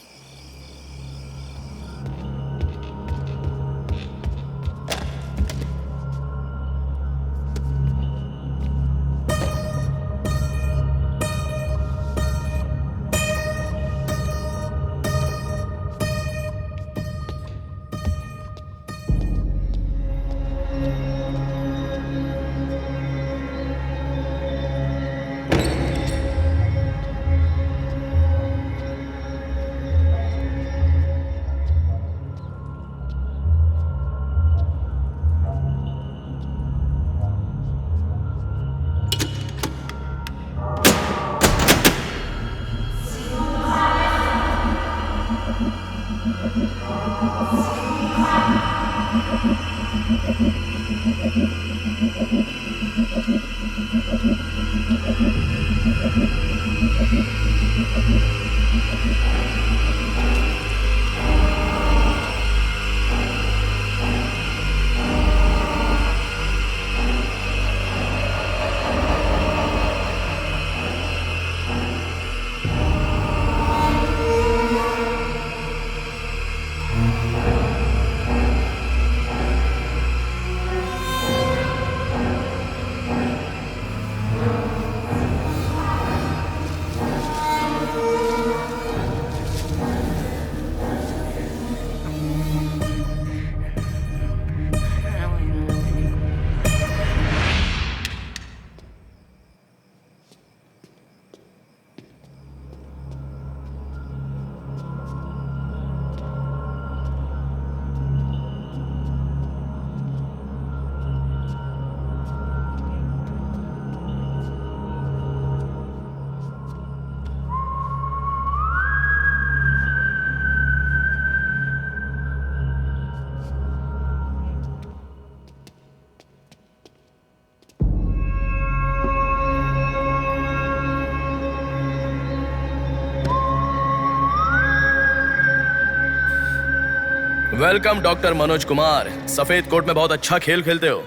Welcome doctor Manoj Kumar. सफेद कोट में बहुत अच्छा खेल खेलते हो।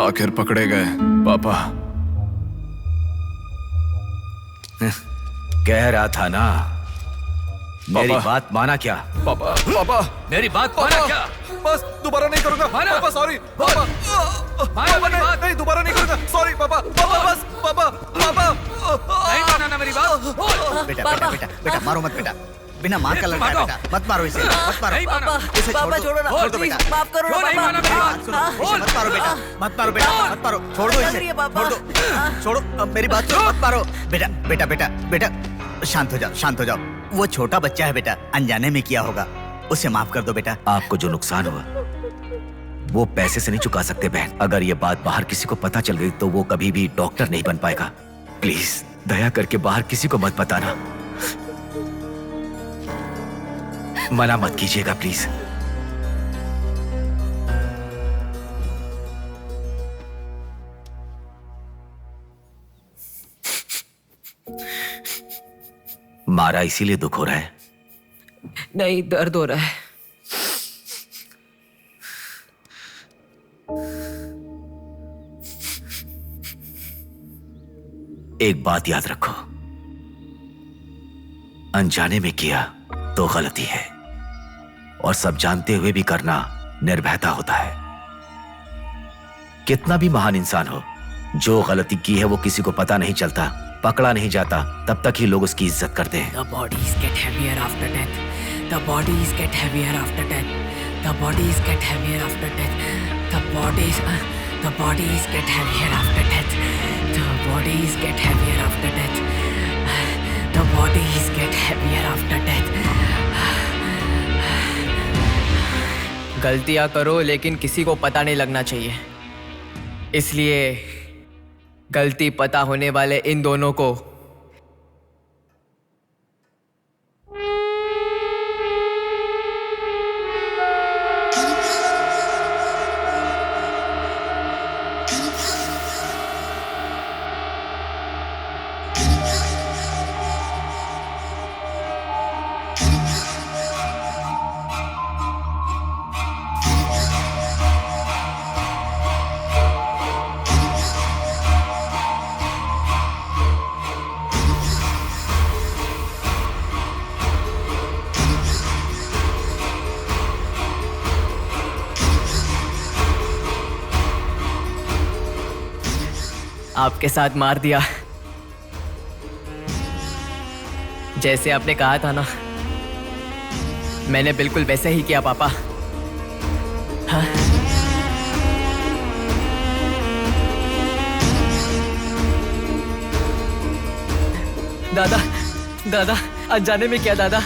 आखिर पकड़े गए पापा। कह रहा था ना, मेरी बात माना क्या? पापा पापा मेरी बात माना क्या? बस दोबारा नहीं करूंगा पापा, सॉरी पापा। पापा नहीं दोबारा नहीं करूंगा, सॉरी पापा। पापा बस पापा पापा नहीं माना ना मेरी बात। बेटा बेटा बेटा बेटा मारो मत बेटा, बिना माँ का लड़का है बेटा, मत मारो इसे, मत मारो इसे, छोड़ दो बेटा, माफ करो ना पापा। इसे मत मारो बेटा, मत मारो बेटा, मत मारो, छोड़ दो इसे, छोड़ दो, छोड़ो, अब मेरी बात सुनो, मत मारो बेटा बेटा बेटा बेटा, शांत हो जाओ, शांत हो जाओ। वो छोटा बच्चा है बेटा, अनजाने में किया होगा, उसे माफ कर दो बेटा। आपको जो नुकसान हुआ वो पैसे से नहीं चुका सकते बहन। अगर ये बात बाहर किसी को पता चल गई तो वो कभी भी डॉक्टर नहीं बन पाएगा। प्लीज दया करके बाहर किसी को मत बताना, मना मत कीजिएगा प्लीज। मारा इसीलिए दुख हो रहा है? नहीं, दर्द हो रहा है। एक बात याद रखो, अनजाने में किया तो गलती है, और सब जानते हुए भी करना निर्भयता होता है। कितना भी महान इंसान हो, जो गलती की है वो किसी को पता नहीं चलता, पकड़ा नहीं जाता, तब तक ही लोग उसकी इज्जत करते हैं। The bodies get heavier after death. The bodies get heavier after death. The bodies get heavier after death. The bodies get heavier after death. The bodies get heavier after death. The bodies get heavier after death. गलतियां करो लेकिन किसी को पता नहीं लगना चाहिए, इसलिए गलती पता होने वाले इन दोनों को आपके साथ मार दिया, जैसे आपने कहा था ना, मैंने बिल्कुल वैसे ही किया पापा। हाँ? दादा दादा अनजाने में किया दादा,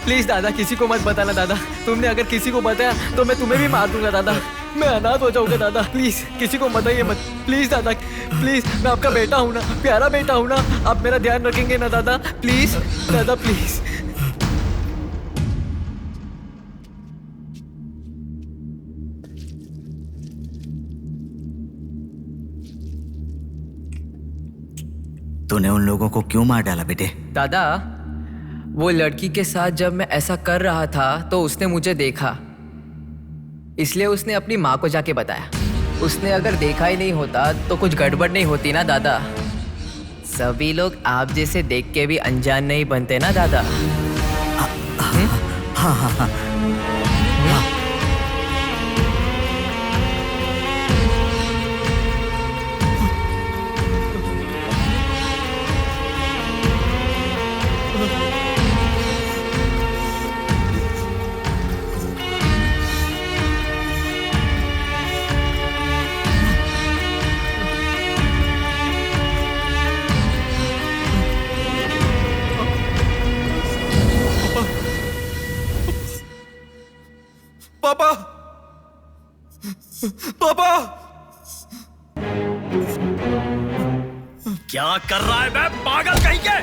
प्लीज दादा किसी को मत बताना दादा। तुमने अगर किसी को बताया तो मैं तुम्हें भी मार दूंगा दादा, मैं अनाथ हो जाऊंगा दादा। प्लीज किसी को बताइए मत, प्लीज दादा, प्लीज। मैं आपका बेटा हूं ना, प्यारा बेटा हूं ना, आप मेरा ध्यान रखेंगे ना दादा? प्लीज दादा प्लीज। तूने उन लोगों को क्यों मार डाला बेटे? दादा वो लड़की के साथ जब मैं ऐसा कर रहा था तो उसने मुझे देखा, इसलिए उसने अपनी माँ को जाके बताया। उसने अगर देखा ही नहीं होता तो कुछ गड़बड़ नहीं होती ना दादा। सभी लोग आप जैसे देख के भी अनजान नहीं बनते ना दादा। हाँ हाँ हाँ पापा पापा क्या कर रहा है बे पागल कहीं के?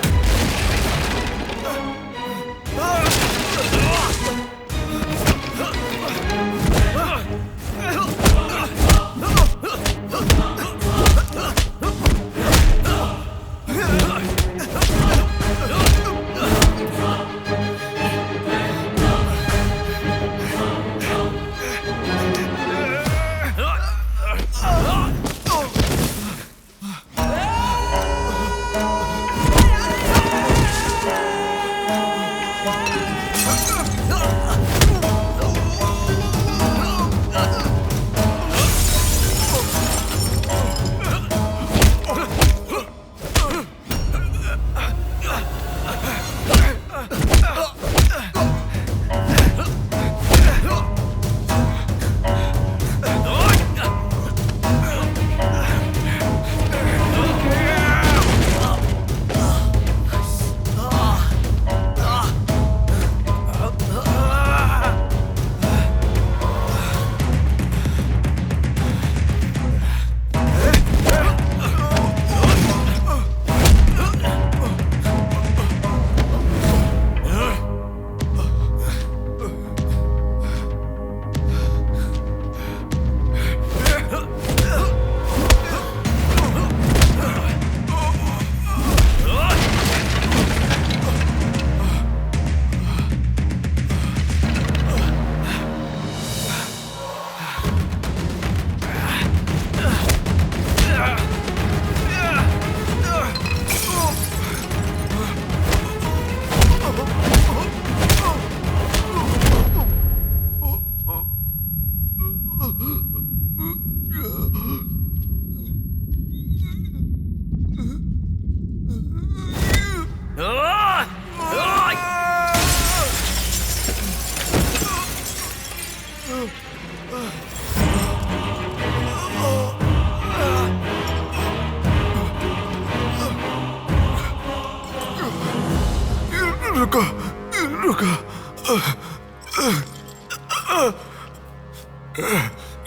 रुको रुको।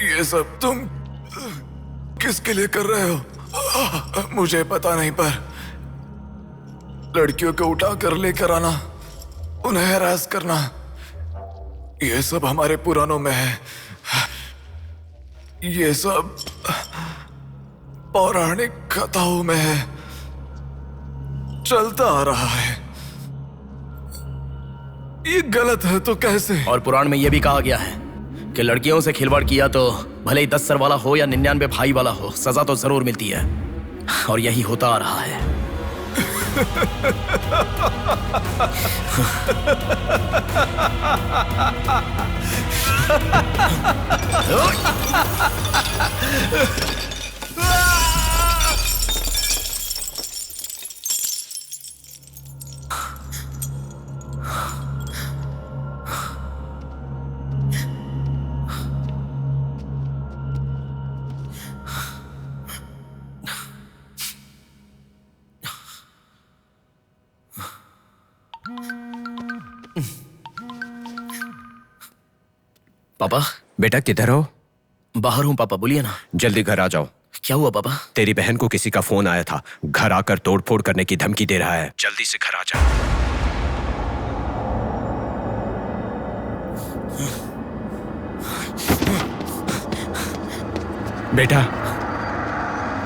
ये सब तुम किसके लिए कर रहे हो? मुझे पता नहीं, पर लड़कियों को उठा कर लेकर आना, उन्हें हैरास करना, ये सब हमारे पुराणों में है। ये सब पौराणिक कथाओं में है, चलता आ रहा है। ये गलत है तो कैसे? और पुराण में यह भी कहा गया है कि लड़कियों से खिलवाड़ किया तो भले ही 10 सर वाला हो या 99 भाई वाला हो, सजा तो जरूर मिलती है। और यही होता आ रहा है। पापा। बेटा किधर हो? बाहर हूँ पापा, बोलिए ना। जल्दी घर आ जाओ। क्या हुआ पापा? तेरी बहन को किसी का फोन आया था, घर आकर तोड़फोड़ करने की धमकी दे रहा है। जल्दी से घर आ जा। बेटा।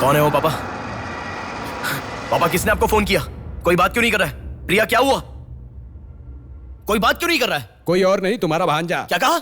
कौन है वो पापा? पापा किसने आपको फोन किया? कोई बात क्यों नहीं कर रहा है? प्रिया क्या हुआ? कोई बात क्यों नहीं कर रहा है? कोई और नहीं, तुम्हारा भांजा। क्या कहा?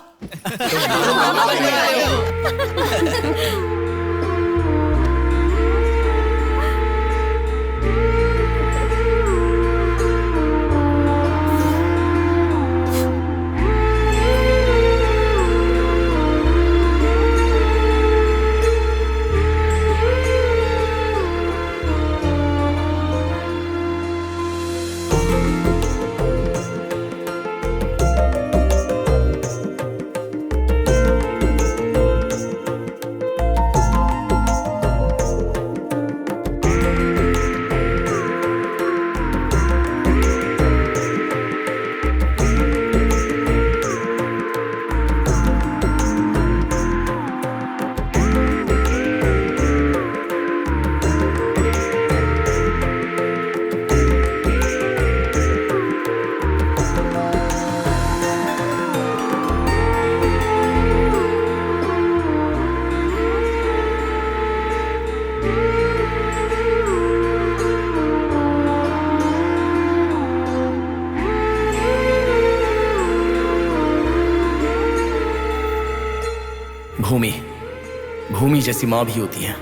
भूमि जैसी माँ भी होती है,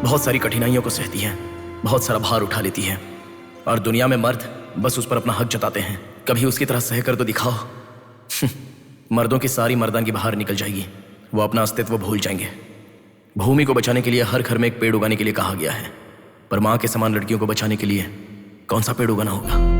बहुत सारी कठिनाइयों को सहती है, बहुत सारा भार उठा लेती है। और दुनिया में मर्द बस उस पर अपना हक जताते हैं। कभी उसकी तरह सह कर तो दिखाओ, मर्दों की सारी मर्दानगी बाहर निकल जाएगी, वो अपना अस्तित्व भूल जाएंगे। भूमि को बचाने के लिए हर घर में एक पेड़ उगाने के लिए कहा गया है, पर माँ के समान लड़कियों को बचाने के लिए कौन सा पेड़ उगाना होगा?